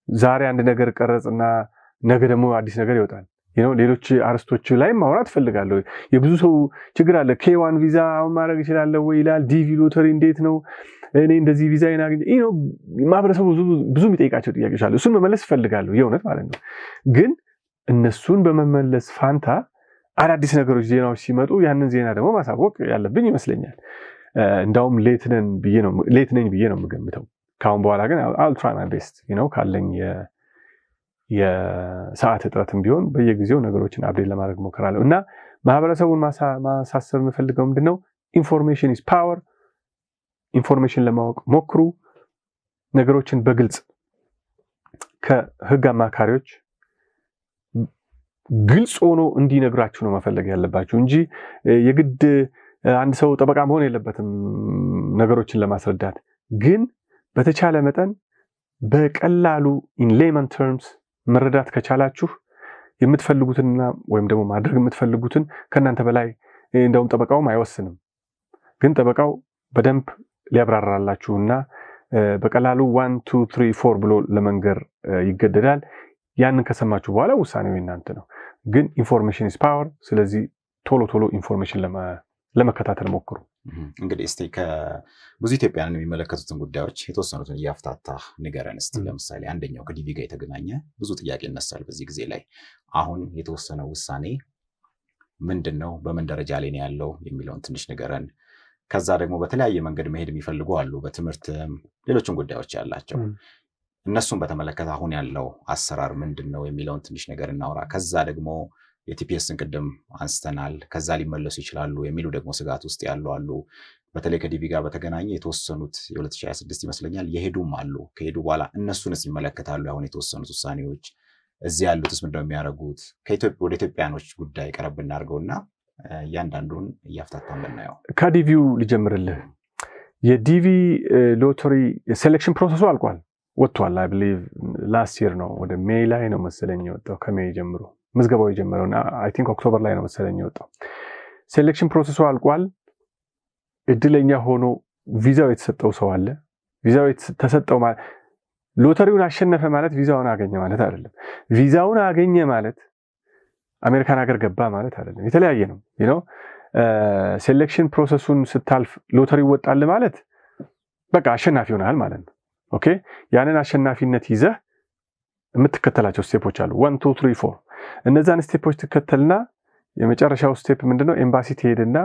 S1: ዛሬ አንድ ነገር ቀረጽና ነገ ደግሞ አዲስ ነገር ይወጣል። ሌሎች አርስቶች ላይ ማውራት ፈልጋለሁ። የብዙ ሰው ችግር አለ። ኬዋን ቪዛ አሁን ማድረግ ይችላለሁ ወይ ይላል። ዲቪ ሎተሪ እንዴት ነው? እኔ እንደዚህ ቪዛ ማህበረሰቡ ብዙ የሚጠይቃቸው ጥያቄዎች አሉ። እሱን መመለስ ፈልጋለሁ የእውነት ማለት ነው። ግን እነሱን በመመለስ ፋንታ አዳዲስ ነገሮች፣ ዜናዎች ሲመጡ ያንን ዜና ደግሞ ማሳወቅ ያለብን ይመስለኛል። እንዳውም ሌት ነኝ ብዬ ነው የምገምተው። ከአሁን በኋላ ግን I'll try my best ካለኝ የሰዓት እጥረትም ቢሆን በየጊዜው ነገሮችን አፕዴት ለማድረግ ሞክራለሁ። እና ማህበረሰቡን ማሳሰብ የምፈልገው ምንድነው? ኢንፎርሜሽን ኢዝ ፓወር። ኢንፎርሜሽን ለማወቅ ሞክሩ። ነገሮችን በግልጽ ከህግ አማካሪዎች ግልጽ ሆኖ እንዲነግራችሁ ነው መፈለግ ያለባችሁ እንጂ የግድ አንድ ሰው ጠበቃ መሆን የለበትም ነገሮችን ለማስረዳት። ግን በተቻለ መጠን በቀላሉ ኢን ሌመን ተርምስ መረዳት ከቻላችሁ የምትፈልጉትንና ወይም ደግሞ ማድረግ የምትፈልጉትን ከእናንተ በላይ እንደውም ጠበቃውም አይወስንም። ግን ጠበቃው በደንብ ሊያብራራላችሁና በቀላሉ 1 2 3 4 ብሎ ለመንገር ይገደዳል። ያንን ከሰማችሁ በኋላ ውሳኔው እናንተ ነው። ግን ኢንፎርሜሽን ኢዝ ፓወር። ስለዚህ ቶሎ ኢንፎርሜሽን ለመከታተል ሞክሩ።
S2: እንግዲህ እስቲ ከብዙ ኢትዮጵያውያን የሚመለከቱትን ጉዳዮች የተወሰኑትን እያፍታታ ንገረን እስቲ። ለምሳሌ አንደኛው ከዲቪ ጋር የተገናኘ ብዙ ጥያቄ ይነሳል በዚህ ጊዜ ላይ። አሁን የተወሰነው ውሳኔ ምንድን ነው? በምን ደረጃ ላይ ነው ያለው የሚለውን ትንሽ ንገረን። ከዛ ደግሞ በተለያየ መንገድ መሄድ የሚፈልጉ አሉ፣ በትምህርትም ሌሎችም ጉዳዮች ያላቸው። እነሱን በተመለከተ አሁን ያለው አሰራር ምንድን ነው የሚለውን ትንሽ ነገር እናውራ። ከዛ ደግሞ የቲፒኤስን ቅድም አንስተናል፣ ከዛ ሊመለሱ ይችላሉ የሚሉ ደግሞ ስጋት ውስጥ ያሉ አሉ። በተለይ ከዲቪ ጋር በተገናኘ የተወሰኑት የ2026 ይመስለኛል የሄዱም አሉ። ከሄዱ በኋላ እነሱንስ ይመለከታሉ አሁን የተወሰኑት ውሳኔዎች? እዚህ ያሉትስ ምንድነው የሚያደርጉት? ወደ ኢትዮጵያኖች ጉዳይ ቀረብ እናድርገውና እያንዳንዱን እያፍታታን ብናየው።
S1: ከዲቪው ልጀምርልህ። የዲቪ ሎተሪ ሴሌክሽን ፕሮሰሱ አልቋል። ወጥቷል። አይ ብሊቭ ላስት ይር ነው ወደ ሜይ ላይ ነው መሰለኝ የወጣው። ከሜይ ጀምሮ ምዝገባው የጀመረውና አይ ቲንክ ኦክቶበር ላይ ነው መሰለኝ የወጣው። ሴሌክሽን ፕሮሰሱ አልቋል። እድለኛ ሆኖ ቪዛው የተሰጠው ሰው አለ። ቪዛው ተሰጠው ማለት ሎተሪውን አሸነፈ ማለት ቪዛውን አገኘ ማለት አይደለም። ቪዛውን አገኘ ማለት አሜሪካን ሀገር ገባ ማለት አይደለም። የተለያየ ነው። ሴሌክሽን ፕሮሰሱን ስታልፍ ሎተሪ ይወጣል ማለት በቃ አሸናፊ ሆናል ማለት ነው። ኦኬ ያንን አሸናፊነት ይዘህ የምትከተላቸው ስቴፖች አሉ 1 2 3 4 እነዛን ስቴፖች ትከተልና የመጨረሻው ስቴፕ ምንድነው? ኤምባሲ ትሄድና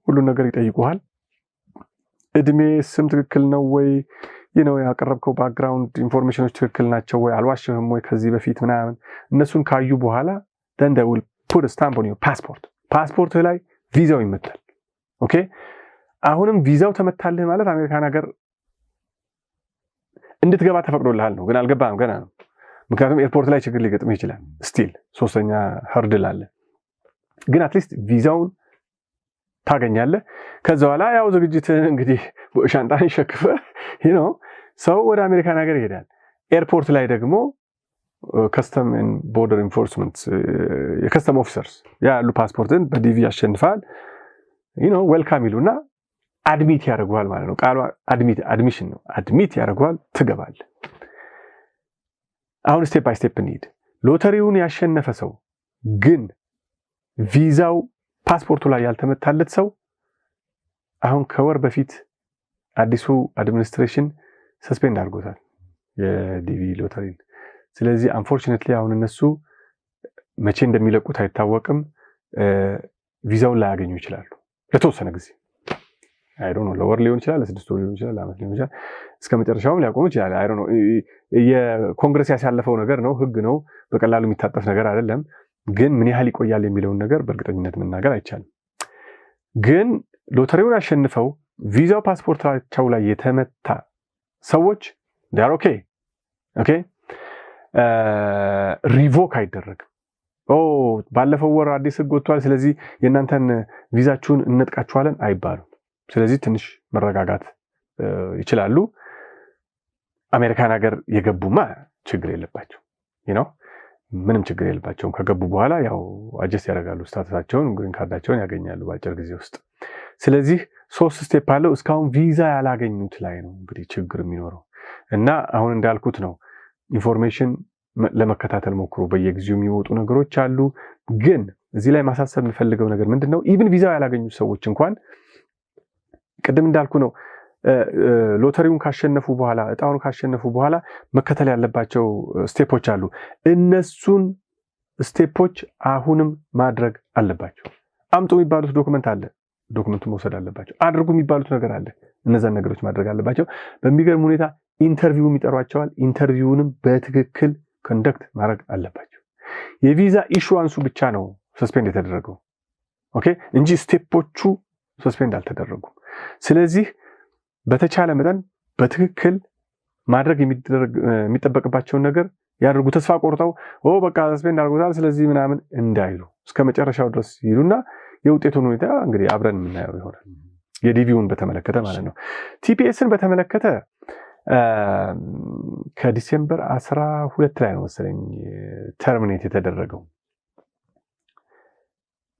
S1: ሁሉ ነገር ይጠይቁሃል። እድሜ፣ ስም ትክክል ነው ወይ? ያቀረብከው ባክግራውንድ ኢንፎርሜሽኖች ትክክል ናቸው ወይ? አልዋሽህም ወይ ከዚህ በፊት ምናምን እነሱን ካዩ በኋላ then they will put a stamp on your passport ፓስፖርት ላይ ቪዛው ይመታል። ኦኬ አሁንም ቪዛው ተመታልህ ማለት አሜሪካን ሀገር እንድትገባ ተፈቅዶልሃል ነው። ግን አልገባህም ገና ነው። ምክንያቱም ኤርፖርት ላይ ችግር ሊገጥምህ ይችላል። ስቲል ሶስተኛ ህርድል አለ። ግን አትሊስት ቪዛውን ታገኛለህ። ከዛ በኋላ ያው ዝግጅትህን እንግዲህ ሻንጣን ሸክፈህ ሰው ወደ አሜሪካን ሀገር ይሄዳል። ኤርፖርት ላይ ደግሞ ከስተም ኤንድ ቦርደር ኢንፎርስመንት የከስተም ኦፊሰርስ ያሉ ፓስፖርትን በዲቪ ያሸንፋል ዌልካም ይሉና አድሚት ያደርጉሃል ማለት ነው። ቃሉ አድሚሽን ነው። አድሚት ያደርጉሃል፣ ትገባለህ። አሁን ስቴፕ ባይ ስቴፕ እንሂድ። ሎተሪውን ያሸነፈ ሰው ግን ቪዛው ፓስፖርቱ ላይ ያልተመታለት ሰው አሁን ከወር በፊት አዲሱ አድሚኒስትሬሽን ሰስፔንድ አድርጎታል የዲቪ ሎተሪን። ስለዚህ አንፎርቹኔትሊ አሁን እነሱ መቼ እንደሚለቁት አይታወቅም። ቪዛውን ላያገኙ ይችላሉ ለተወሰነ ጊዜ። አይ ዶንት ኖ ለወር ሊሆን ይችላል፣ ለስድስት ወር ሊሆን ይችላል፣ ለዓመት ሊሆን ይችላል። እስከ መጨረሻውም ሊያቆሙ ይችላል። አይ ዶንት ኖ የኮንግረስ ያሳለፈው ነገር ነው፣ ህግ ነው፣ በቀላሉ የሚታጠፍ ነገር አይደለም። ግን ምን ያህል ይቆያል የሚለውን ነገር በእርግጠኝነት መናገር አይቻልም። ግን ሎተሪውን አሸንፈው ቪዛው ፓስፖርታቸው ላይ የተመታ ሰዎች ዳር ኦኬ ሪቮክ አይደረግም። ባለፈው ወር አዲስ ህግ ወጥቷል፣ ስለዚህ የእናንተን ቪዛችሁን እንነጥቃችኋለን አይባሉም። ስለዚህ ትንሽ መረጋጋት ይችላሉ። አሜሪካን ሀገር የገቡማ ችግር የለባቸው ምንም ችግር የለባቸውም። ከገቡ በኋላ ያው አጀስት ያደርጋሉ፣ ስታተሳቸውን ግሪን ካርዳቸውን ያገኛሉ በአጭር ጊዜ ውስጥ። ስለዚህ 3 ስቴፕ አለው። እስካሁን ቪዛ ያላገኙት ላይ ነው እንግዲህ ችግር የሚኖረው እና አሁን እንዳልኩት ነው ኢንፎርሜሽን ለመከታተል ሞክሩ። በየጊዜው የሚወጡ ነገሮች አሉ። ግን እዚህ ላይ ማሳሰብ የምፈልገው ነገር ምንድነው? ኢቭን ቪዛ ያላገኙት ሰዎች እንኳን ቅድም እንዳልኩ ነው ሎተሪውን ካሸነፉ በኋላ እጣውን ካሸነፉ በኋላ መከተል ያለባቸው ስቴፖች አሉ። እነሱን ስቴፖች አሁንም ማድረግ አለባቸው። አምጡ የሚባሉት ዶክመንት አለ፣ ዶክመንቱን መውሰድ አለባቸው። አድርጉ የሚባሉት ነገር አለ፣ እነዛን ነገሮች ማድረግ አለባቸው። በሚገርም ሁኔታ ኢንተርቪው ይጠሯቸዋል። ኢንተርቪውንም በትክክል ኮንዳክት ማድረግ አለባቸው። የቪዛ ኢሹዋንሱ ብቻ ነው ሰስፔንድ የተደረገው እንጂ ስቴፖቹ ሰስፔንድ አልተደረጉም። ስለዚህ በተቻለ መጠን በትክክል ማድረግ የሚጠበቅባቸውን ነገር ያደርጉ። ተስፋ ቆርጠው በቃ ሰስፔንድ አድርጎታል ስለዚህ ምናምን እንዳይሉ እስከ መጨረሻው ድረስ ይሉና የውጤቱን ሁኔታ እንግዲህ አብረን የምናየው ይሆናል። የዲቪውን በተመለከተ ማለት ነው። ቲፒኤስን በተመለከተ ከዲሴምበር 12 ላይ ነው መሰለኝ ተርሚኔት የተደረገው።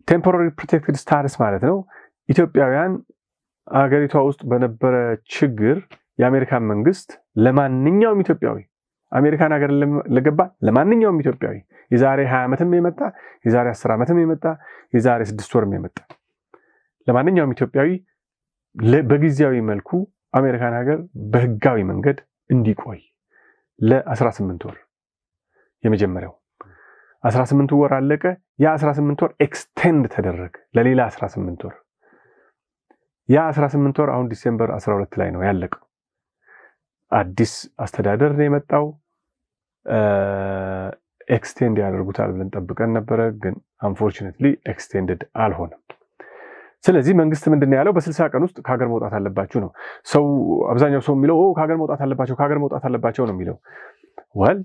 S1: ቴምፖራሪ ፕሮቴክትድ ስታተስ ማለት ነው ኢትዮጵያውያን አገሪቷ ውስጥ በነበረ ችግር የአሜሪካን መንግስት ለማንኛውም ኢትዮጵያዊ አሜሪካን ሀገር ለገባ ለማንኛውም ኢትዮጵያዊ የዛሬ 20 ዓመትም የመጣ የዛሬ 10 ዓመትም የመጣ የዛሬ 6 ወርም የመጣ ለማንኛውም ኢትዮጵያዊ በጊዜያዊ መልኩ አሜሪካን ሀገር በህጋዊ መንገድ እንዲቆይ ለ18 ወር የመጀመሪያው 18 ወር አለቀ። ያ 18 ወር ኤክስቴንድ ተደረገ ለሌላ 18 ወር። ያ 18 ወር አሁን ዲሴምበር 12 ላይ ነው ያለቀው። አዲስ አስተዳደር ነው የመጣው። ኤክስቴንድ ያደርጉታል ብለን ጠብቀን ነበረ፣ ግን አንፎርቹኔትሊ ኤክስቴንድድ አልሆነም። ስለዚህ መንግስት ምንድነው ያለው? በ60 ቀን ውስጥ ከሀገር መውጣት አለባችሁ ነው። አብዛኛው ሰው የሚለው ከሀገር መውጣት አለባቸው ነው የሚለው። ወል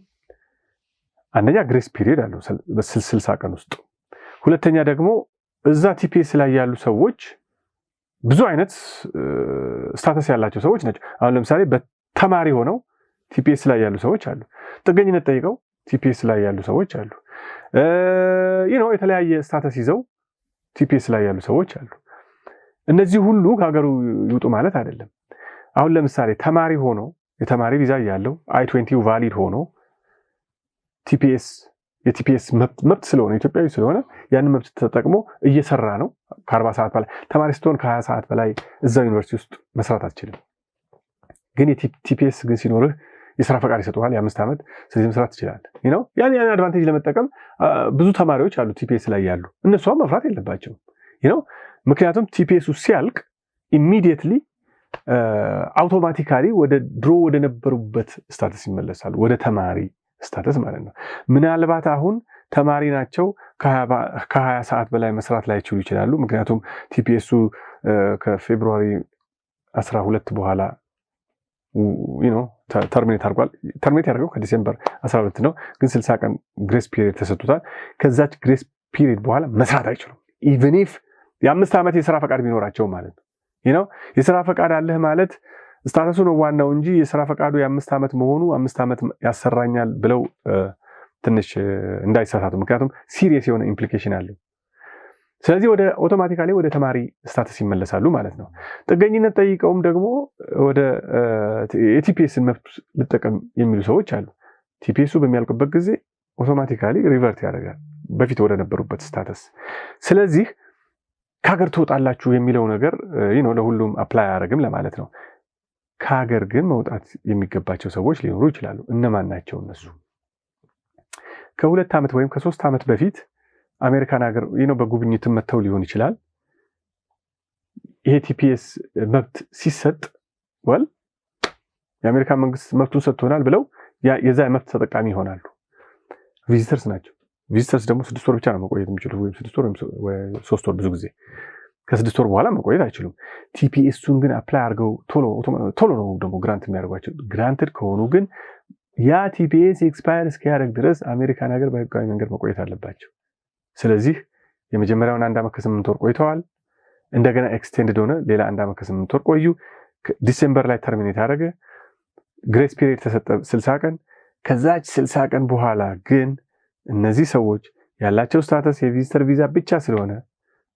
S1: አንደኛ ግሬስ ፒሪየድ አለው በ60 ቀን ውስጥ። ሁለተኛ ደግሞ እዛ ቲፒኤስ ላይ ያሉ ሰዎች ብዙ አይነት ስታተስ ያላቸው ሰዎች ናቸው። አሁን ለምሳሌ በተማሪ ሆነው ቲፒኤስ ላይ ያሉ ሰዎች አሉ። ጥገኝነት ጠይቀው ቲፒኤስ ላይ ያሉ ሰዎች አሉ። የተለያየ ስታተስ ይዘው ቲፒኤስ ላይ ያሉ ሰዎች አሉ። እነዚህ ሁሉ ከሀገሩ ይውጡ ማለት አይደለም። አሁን ለምሳሌ ተማሪ ሆኖ የተማሪ ቪዛ ያለው I-20 ቫሊድ ሆኖ የቲፒኤስ መብት ስለሆነ ኢትዮጵያዊ ስለሆነ ያንን መብት ተጠቅሞ እየሰራ ነው። ከ40 ሰዓት በላይ ተማሪ ስትሆን ከ20 ሰዓት በላይ እዛው ዩኒቨርሲቲ ውስጥ መስራት አትችልም። ግን የቲፒኤስ ግን ሲኖርህ የስራ ፈቃድ ይሰጡሃል የ5 ዓመት። ስለዚህ መስራት ትችላለህ። ያን አድቫንቴጅ ለመጠቀም ብዙ ተማሪዎች አሉ ቲፒኤስ ላይ ያሉ። እነሱም መፍራት የለባቸውም። ምክንያቱም ቲፒኤሱ ሲያልቅ ኢሚዲየትሊ አውቶማቲካሊ ወደ ድሮ ወደ ነበሩበት ስታተስ ይመለሳሉ። ወደ ተማሪ ስታተስ ማለት ነው። ምናልባት አሁን ተማሪ ናቸው ከ20 ሰዓት በላይ መስራት ላይችሉ ይችላሉ። ምክንያቱም ቲፒኤሱ ከፌብሩዋሪ 12 በኋላ ተርሚኔት አድርጓል። ተርሚኔት ያደርገው ከዲሴምበር 12 ነው። ግን 60 ቀን ግሬስ ፒሪየድ ተሰጥቶታል። ከዛች ግሬስ ፒሪየድ በኋላ መስራት አይችሉም። ኢቨን ኢፍ የ5 ዓመት የስራ ፈቃድ ቢኖራቸው ማለት ነው። የስራ ፈቃድ አለህ ማለት ስታተሱ ነው ዋናው እንጂ የስራ ፈቃዱ የ5 ዓመት መሆኑ 5 ዓመት ያሰራኛል ብለው ትንሽ እንዳይሳሳቱ። ምክንያቱም ሲሪየስ የሆነ ኢምፕሊኬሽን አለው። ስለዚህ አውቶማቲካሊ ወደ ተማሪ ስታተስ ይመለሳሉ ማለት ነው። ጥገኝነት ጠይቀውም ደግሞ ወደ የቲፒኤስን መብት ልጠቀም የሚሉ ሰዎች አሉ። ቲፒኤሱ በሚያልቅበት ጊዜ አውቶማቲካሊ ሪቨርት ያደርጋል በፊት ወደ ነበሩበት ስታተስ። ስለዚህ ከሀገር ትወጣላችሁ የሚለው ነገር ለሁሉም አፕላይ አያደርግም ለማለት ነው። ከሀገር ግን መውጣት የሚገባቸው ሰዎች ሊኖሩ ይችላሉ። እነማን ናቸው እነሱ? ከ2 ዓመት ወይም ከ3 ዓመት በፊት አሜሪካን ሀገር በጉብኝት መጥተው ሊሆን ይችላል። ይሄ ቲፒኤስ መብት ሲሰጥ የአሜሪካን መንግስት መብቱን ሰጥቶናል ብለው የዛ መብት ተጠቃሚ ይሆናሉ። ቪዚተርስ ናቸው። ቪዚተርስ ደግሞ 6 ወር ብቻ ነው መቆየት የሚችሉት፣ ወይም 6 ወር ወይም 3 ወር። ብዙ ጊዜ ከ6 ወር በኋላ መቆየት አይችሉም። ቲፒኤሱን ግን አፕላይ አድርገው ቶሎ ነው ደግሞ ግራንት የሚያደርጓቸው። ግራንትድ ከሆኑ ግን ያ ቲፒኤስ ኤክስፓየር እስኪያደርግ ድረስ አሜሪካን ሀገር በህጋዊ መንገድ መቆየት አለባቸው። ስለዚህ የመጀመሪያውን 1 ዓመት ከ8 ወር ቆይተዋል። እንደገና ኤክስቴንድድ ሆነ፣ ሌላ 1 ዓመት ከ8 ወር ቆዩ። ዲሴምበር ላይ ተርሚኔት አደረገ። ግሬስ ፒሪየድ ተሰጠ 60 ቀን። ከዛች 60 ቀን በኋላ ግን እነዚህ ሰዎች ያላቸው ስታተስ የቪዚተር ቪዛ ብቻ ስለሆነ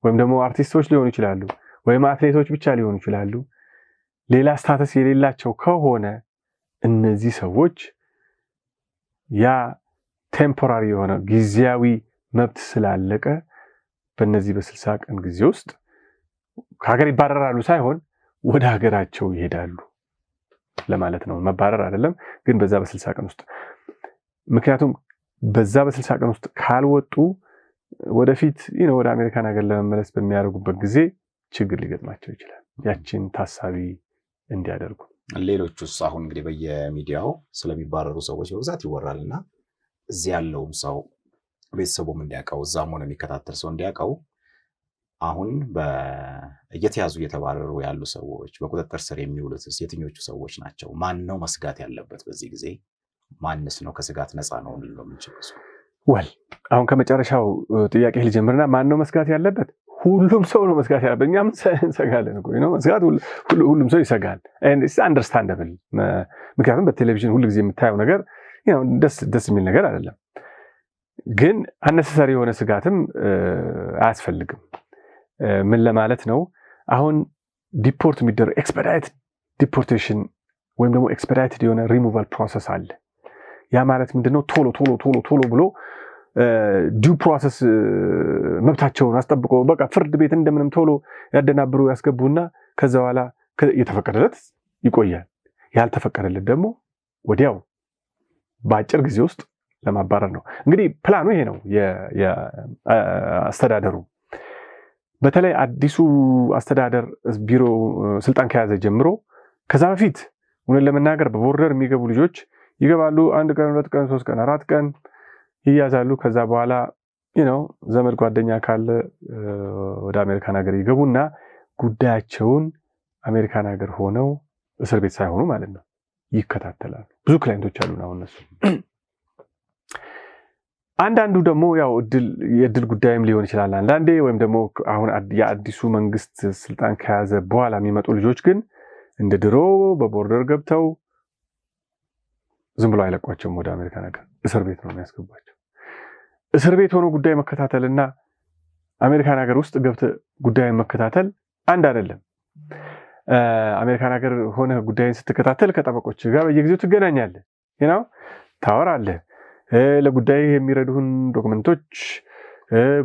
S1: ወይም ደግሞ አርቲስቶች ሊሆኑ ይችላሉ ወይም አትሌቶች ብቻ ሊሆኑ ይችላሉ፣ ሌላ ስታተስ የሌላቸው ከሆነ እነዚህ ሰዎች ያ ቴምፖራሪ የሆነ ጊዜያዊ መብት ስላለቀ በእነዚህ በ60 ቀን ጊዜ ውስጥ ከሀገር ይባረራሉ ሳይሆን ወደ ሀገራቸው ይሄዳሉ ለማለት ነው። መባረር አይደለም ግን በዛ በ60 ቀን ውስጥ። ምክንያቱም በዛ በ60 ቀን ውስጥ ካልወጡ ወደፊት ወደ አሜሪካን ሀገር ለመመለስ በሚያደርጉበት ጊዜ ችግር ሊገጥማቸው ይችላል። ያችን ታሳቢ እንዲያደርጉ።
S2: ሌሎቹስ አሁን እንግዲህ በየሚዲያው ስለሚባረሩ ሰዎች በብዛት ይወራልና እዚህ ያለውም ሰው ቤተሰቡም እንዲያውቀው እዛም ሆነ የሚከታተል ሰው እንዲያውቀው አሁን እየተያዙ እየተባረሩ ያሉ ሰዎች በቁጥጥር ስር የሚውሉት የትኞቹ ሰዎች ናቸው? ማን ነው መስጋት ያለበት በዚህ ጊዜ? ማንስ ነው ከስጋት ነፃ ነው ልንለው የምንችለው?
S1: አሁን ከመጨረሻው ጥያቄ ልጀምርና ማን ነው መስጋት ያለበት? ሁሉም ሰው ነው መስጋት ያለበት። እኛም እንሰጋለን እኮ መስጋት ሁሉም ሰው ይሰጋል። አንደርስታንደብል። ምክንያቱም በቴሌቪዥን ሁሉ ጊዜ የምታየው ነገር ደስ የሚል ነገር አይደለም። ግን አነሰሰሪ የሆነ ስጋትም አያስፈልግም። ምን ለማለት ነው? አሁን ዲፖርት የሚደረግ ኤክስፐዳይት ዲፖርቴሽን ወይም ደግሞ ኤክስፐዳይትድ የሆነ ሪሙቫል ፕሮሰስ አለ። ያ ማለት ምንድነው? ቶሎ ብሎ ዲው ፕሮሰስ መብታቸውን አስጠብቆ በቃ ፍርድ ቤት እንደምንም ቶሎ ያደናብሩ ያስገቡና ከዛ በኋላ የተፈቀደለት ይቆያል። ያልተፈቀደለት ደግሞ ወዲያው በአጭር ጊዜ ውስጥ ለማባረር ነው። እንግዲህ ፕላኑ ይሄ ነው የአስተዳደሩ። በተለይ አዲሱ አስተዳደር ቢሮ ስልጣን ከያዘ ጀምሮ ከዛ በፊት እውነት ለመናገር በቦርደር የሚገቡ ልጆች ይገባሉ። 1 ቀን 2 ቀን 3 ቀን 4 ቀን ይያዛሉ። ከዛ በኋላ ዘመድ ጓደኛ ካለ ወደ አሜሪካን ሀገር ይገቡና ጉዳያቸውን አሜሪካን ሀገር ሆነው እስር ቤት ሳይሆኑ ማለት ነው ይከታተላሉ። ብዙ ክላይንቶች አሉና እነሱ አንዳንዱ ደግሞ የእድል ጉዳይም ሊሆን ይችላል አንዳንዴ፣ ወይም ደግሞ አሁን የአዲሱ መንግስት ስልጣን ከያዘ በኋላ የሚመጡ ልጆች ግን እንደ ድሮ በቦርደር ገብተው ዝም ብሎ አይለቋቸውም ወደ አሜሪካ ነገር፣ እስር ቤት ነው የሚያስገቧቸው። እስር ቤት ሆኖ ጉዳይ መከታተልና አሜሪካን ሀገር ውስጥ ገብተህ ጉዳይን መከታተል አንድ አይደለም። አሜሪካን ሀገር ሆነ ጉዳይን ስትከታተል ከጠበቆች ጋር በየጊዜው ትገናኛለህ፣ ታወራለህ። ለጉዳይ የሚረዱህን ዶክመንቶች፣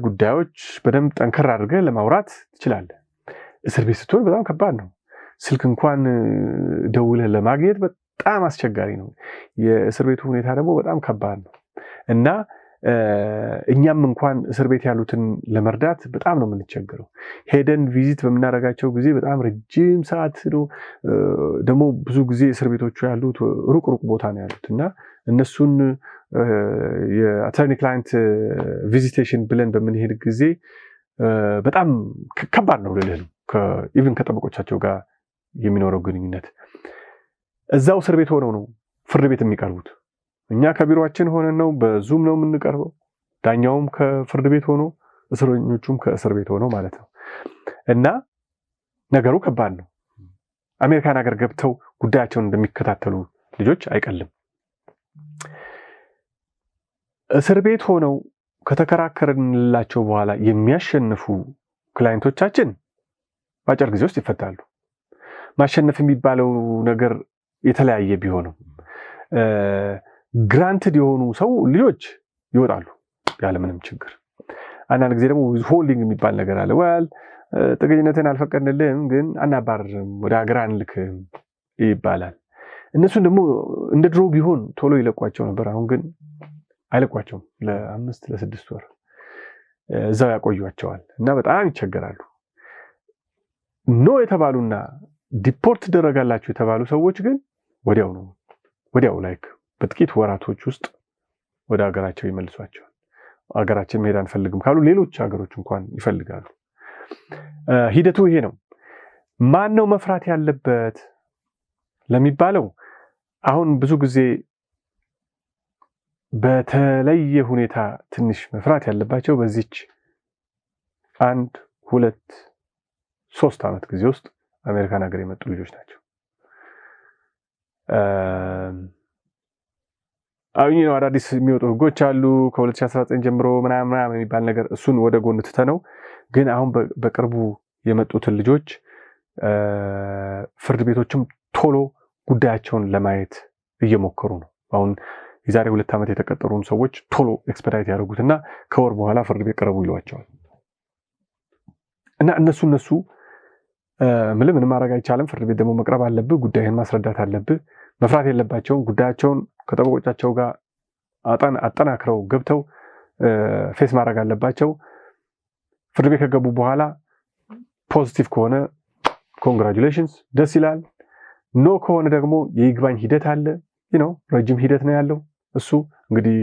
S1: ጉዳዮች በደንብ ጠንከር አድርገህ ለማውራት ትችላለህ። እስር ቤት ስትሆን በጣም ከባድ ነው። ስልክ እንኳን ደውለህ ለማግኘት በጣም አስቸጋሪ ነው። የእስር ቤቱ ሁኔታ ደግሞ በጣም ከባድ ነው እና እኛም እንኳን እስር ቤት ያሉትን ለመርዳት በጣም ነው የምንቸገረው። ሄደን ቪዚት በምናደርጋቸው ጊዜ በጣም ረጅም ሰዓት ነው። ደግሞ ብዙ ጊዜ እስር ቤቶቹ ያሉት ሩቅ ቦታ ነው ያሉት እና እነሱን የአተርኒ ክላይንት ቪዚቴሽን ብለን በምንሄድ ጊዜ በጣም ከባድ ነው ልልህ ነው። ኢቭን ከጠበቆቻቸው ጋር የሚኖረው ግንኙነት እዛው እስር ቤት ሆነው ነው ፍርድ ቤት የሚቀርቡት። እኛ ከቢሮአችን ሆነን ነው በዙም ነው የምንቀርበው። ዳኛውም ከፍርድ ቤት ሆኖ እስረኞቹም ከእስር ቤት ሆኖ ማለት ነው እና ነገሩ ከባድ ነው። አሜሪካን ሀገር ገብተው ጉዳያቸውን እንደሚከታተሉ ልጆች አይቀልም። እስር ቤት ሆነው ከተከራከርንላቸው በኋላ የሚያሸንፉ ክላይንቶቻችን በአጭር ጊዜ ውስጥ ይፈታሉ። ማሸነፍ የሚባለው ነገር የተለያየ ቢሆንም ግራንትድ የሆኑ ሰው ልጆች ይወጣሉ ያለምንም ችግር። አንዳንድ ጊዜ ደግሞ ሆልዲንግ የሚባል ነገር አለ። ወል ጥገኝነትን አልፈቀድንልህም ግን አናባርርም፣ ወደ ሀገር አንልክም ይባላል። እነሱን ደግሞ እንደ ድሮ ቢሆን ቶሎ ይለቋቸው ነበር። አሁን ግን አይለቋቸውም። ለ5 ለ6 ወር እዛው ያቆዩቸዋል እና በጣም ይቸገራሉ። ኖ የተባሉና ዲፖርት ደረጋላችሁ የተባሉ ሰዎች ግን ወዲያው ላይክ በጥቂት ወራቶች ውስጥ ወደ ሀገራቸው ይመልሷቸዋል። ሀገራችን መሄድ አንፈልግም ካሉ ሌሎች ሀገሮች እንኳን ይፈልጋሉ። ሂደቱ ይሄ ነው። ማን ነው መፍራት ያለበት ለሚባለው አሁን ብዙ ጊዜ በተለየ ሁኔታ ትንሽ መፍራት ያለባቸው በዚች 1 2 3 ዓመት ጊዜ ውስጥ አሜሪካን ሀገር የመጡ ልጆች ናቸው። አሁን አዳዲስ የሚወጡ ህጎች አሉ ከ2019 ጀምሮ ምናምን የሚባል ነገር፣ እሱን ወደ ጎን ትተነው ግን አሁን በቅርቡ የመጡትን ልጆች ፍርድ ቤቶችም ቶሎ ጉዳያቸውን ለማየት እየሞከሩ ነው። አሁን የዛሬ 2 ዓመት የተቀጠሩን ሰዎች ቶሎ ኤክስፐዳይት ያደርጉትና ከወር በኋላ ፍርድ ቤት ቀረቡ ይሏቸዋል እና እነሱ ምንም ማድረግ አይቻልም። ፍርድ ቤት ደግሞ መቅረብ አለብህ፣ ጉዳይህን ማስረዳት አለብህ። መፍራት የለባቸውም። ጉዳያቸውን ከጠበቆቻቸው ጋር አጠናክረው ገብተው ፌስ ማድረግ አለባቸው። ፍርድ ቤት ከገቡ በኋላ ፖዚቲቭ ከሆነ ኮንግራቹሌሽንስ ደስ ይላል። ኖ ከሆነ ደግሞ የይግባኝ ሂደት አለ። ረጅም ሂደት ነው ያለው። እሱ እንግዲህ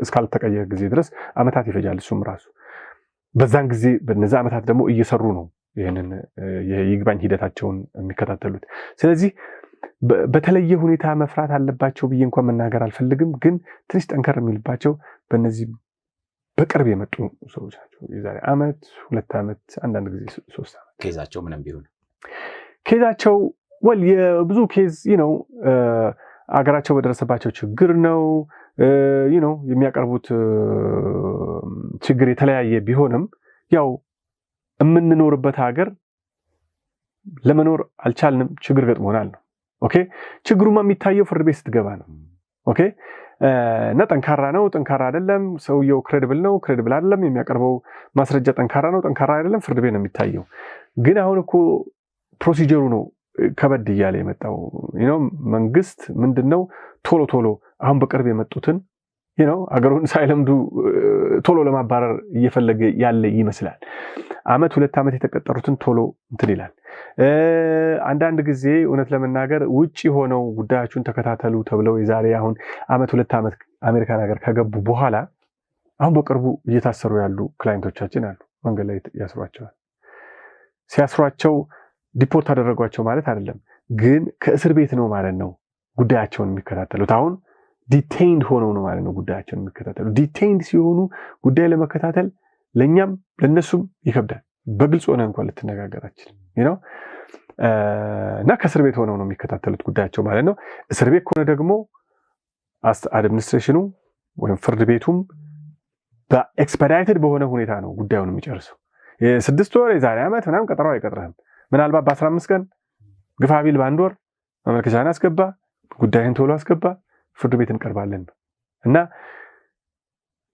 S1: እስካልተቀየረ ጊዜ ድረስ አመታት ይፈጃል። እሱም ራሱ በዛን ጊዜ በነዛ አመታት ደግሞ እየሰሩ ነው ይህንን የይግባኝ ሂደታቸውን የሚከታተሉት። ስለዚህ በተለየ ሁኔታ መፍራት አለባቸው ብዬ እንኳን መናገር አልፈልግም፣ ግን ትንሽ ጠንከር የሚልባቸው በእነዚህ በቅርብ የመጡ ሰዎች ናቸው። የዛሬ 1 ዓመት 2 ዓመት አንዳንድ ጊዜ 3 ዓመት
S2: ኬዛቸው ምንም ቢሆን
S1: ኬዛቸው የብዙ ኬዝ አገራቸው በደረሰባቸው ችግር ነው የሚያቀርቡት ችግር የተለያየ ቢሆንም ያው የምንኖርበት ሀገር ለመኖር አልቻልንም፣ ችግር ገጥሞናል ነው። ኦኬ ችግሩማ የሚታየው ፍርድ ቤት ስትገባ ነው። ኦኬ እና ጠንካራ ነው ጠንካራ አይደለም፣ ሰውየው ክሬዲብል ነው ክሬዲብል አይደለም፣ የሚያቀርበው ማስረጃ ጠንካራ ነው ጠንካራ አይደለም፣ ፍርድ ቤት ነው የሚታየው። ግን አሁን እኮ ፕሮሲጀሩ ነው ከበድ እያለ የመጣው። መንግስት ምንድነው ቶሎ አሁን በቅርብ የመጡትን አገሩን ሳይለምዱ ቶሎ ለማባረር እየፈለገ ያለ ይመስላል። 1 ዓመት 2 ዓመት የተቀጠሩትን ቶሎ እንትን ይላል። አንዳንድ ጊዜ እውነት ለመናገር ውጪ ሆነው ጉዳያችሁን ተከታተሉ ተብለው የዛሬ አሁን 1 ዓመት 2 ዓመት አሜሪካን ሀገር ከገቡ በኋላ አሁን በቅርቡ እየታሰሩ ያሉ ክላይንቶቻችን አሉ። መንገድ ላይ ያስሯቸዋል። ሲያስሯቸው ዲፖርት አደረጓቸው ማለት አይደለም፣ ግን ከእስር ቤት ነው ማለት ነው ጉዳያቸውን የሚከታተሉት። አሁን ዲቴይንድ ሆነው ነው ማለት ነው ጉዳያቸውን የሚከታተሉ። ዲቴይንድ ሲሆኑ ጉዳይ ለመከታተል ለኛም ለነሱም ይከብዳል። በግልጽ ሆነ እንኳን ልትነጋገራችን እና ከእስር ቤት ሆነው ነው የሚከታተሉት ጉዳያቸው ማለት ነው። እስር ቤት ከሆነ ደግሞ አድሚኒስትሬሽኑ ወይም ፍርድ ቤቱም በኤክስፐዳይትድ በሆነ ሁኔታ ነው ጉዳዩን የሚጨርሰው። የ6 ወር የዛሬ ዓመት ምናምን ቀጠሮ አይቀጥርህም። ምናልባት በ15 ቀን ግፋ ቢል በ1 ወር ማመልከቻህን አስገባ፣ ጉዳይህን ቶሎ አስገባ፣ ፍርድ ቤት እንቀርባለን ነው እና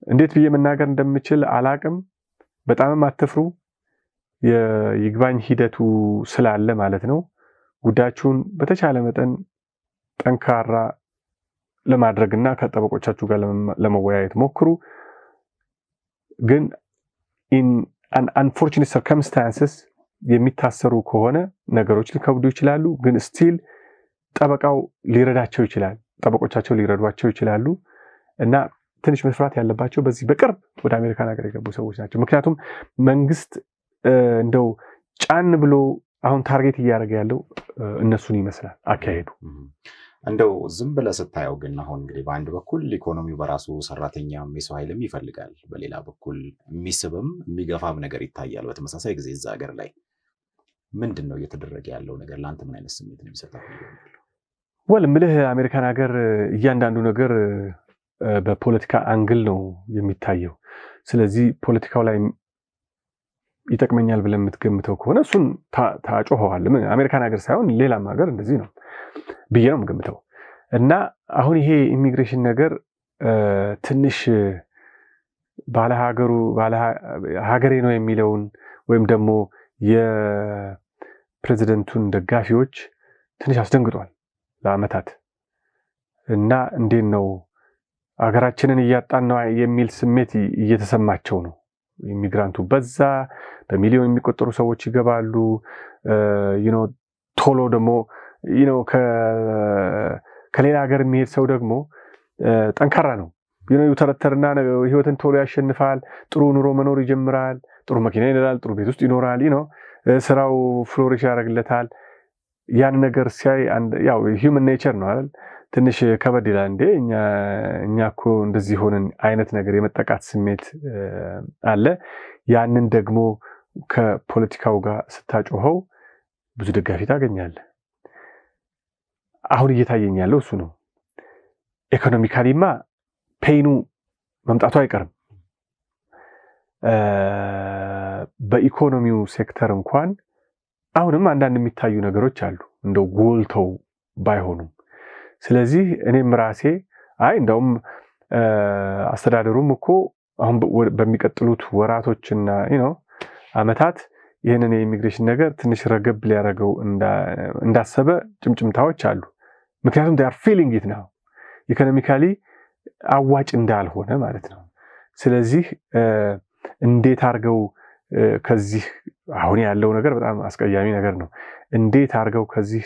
S1: እንዴት ብዬ መናገር እንደምችል አላቅም። በጣምም አትፍሩ። የይግባኝ ሂደቱ ስላለ ማለት ነው። ጉዳያችሁን በተቻለ መጠን ጠንካራ ለማድረግና ከጠበቆቻችሁ ጋር ለመወያየት ሞክሩ። ግን ኢን አን አንፎርቹኔት ሰርከምስታንስስ የሚታሰሩ ከሆነ ነገሮች ሊከብዱ ይችላሉ። ግን ስቲል ጠበቃው ሊረዳቸው ይችላል፣ ጠበቆቻቸው ሊረዷቸው ይችላሉ እና ትንሽ መስራት ያለባቸው በዚህ በቅርብ ወደ አሜሪካን ሀገር የገቡ ሰዎች ናቸው። ምክንያቱም መንግስት እንደው ጫን ብሎ አሁን ታርጌት እያደረገ ያለው እነሱን ይመስላል አካሄዱ።
S2: እንደው ዝም ብለህ ስታየው ግን አሁን እንግዲህ በአንድ በኩል ኢኮኖሚው በራሱ ሰራተኛም የሰው ኃይልም ይፈልጋል፣ በሌላ በኩል የሚስብም የሚገፋም ነገር ይታያል። በተመሳሳይ ጊዜ እዛ ሀገር ላይ ምንድን ነው እየተደረገ ያለው ነገር? ለአንተ ምን አይነት ስሜት ነው የሚሰጠው?
S1: ወል ምልህ አሜሪካን ሀገር እያንዳንዱ ነገር በፖለቲካ አንግል ነው የሚታየው። ስለዚህ ፖለቲካው ላይ ይጠቅመኛል ብለህ የምትገምተው ከሆነ እሱን ታጮኸዋል። አሜሪካን ሀገር ሳይሆን ሌላም ሀገር እንደዚህ ነው ብዬ ነው የምገምተው። እና አሁን ይሄ ኢሚግሬሽን ነገር ትንሽ ሀገሬ ነው የሚለውን ወይም ደግሞ የፕሬዝደንቱን ደጋፊዎች ትንሽ አስደንግጧል ለአመታት። እና እንዴት ነው ሀገራችንን እያጣን ነው የሚል ስሜት እየተሰማቸው ነው። ኢሚግራንቱ በዛ፣ በሚሊዮን የሚቆጠሩ ሰዎች ይገባሉ። ቶሎ ደግሞ ከሌላ ሀገር የሚሄድ ሰው ደግሞ ጠንካራ ነው። ይተረተርና ህይወትን ቶሎ ያሸንፋል። ጥሩ ኑሮ መኖር ይጀምራል። ጥሩ መኪና ይነዳል። ጥሩ ቤት ውስጥ ይኖራል። ስራው ፍሎሪሽ ያደርግለታል። ያን ነገር ሲያይ ያው ሂውመን ኔቸር ነው አይደል? ትንሽ ከበድ ይላል። እንዴ እኛ እኮ እንደዚህ ሆነን አይነት ነገር የመጠቃት ስሜት አለ። ያንን ደግሞ ከፖለቲካው ጋር ስታጮኸው ብዙ ደጋፊ ታገኛለህ። አሁን እየታየኝ ያለው እሱ ነው። ኢኮኖሚካሊማ ፔኑ መምጣቱ አይቀርም። በኢኮኖሚው ሴክተር እንኳን አሁንም አንዳንድ የሚታዩ ነገሮች አሉ፣ እንደው ጎልተው ባይሆኑም። ስለዚህ እኔም ራሴ እንደውም አስተዳደሩም እኮ አሁን በሚቀጥሉት ወራቶችና አመታት ይህንን የኢሚግሬሽን ነገር ትንሽ ረገብ ሊያደርገው እንዳሰበ ጭምጭምታዎች አሉ። ምክንያቱም they are feeling it now ኢኮኖሚካሊ አዋጭ እንዳልሆነ ማለት ነው። ስለዚህ እንዴት አድርገው ከዚህ አሁን ያለው ነገር በጣም አስቀያሚ ነገር ነው። እንዴት አድርገው ከዚህ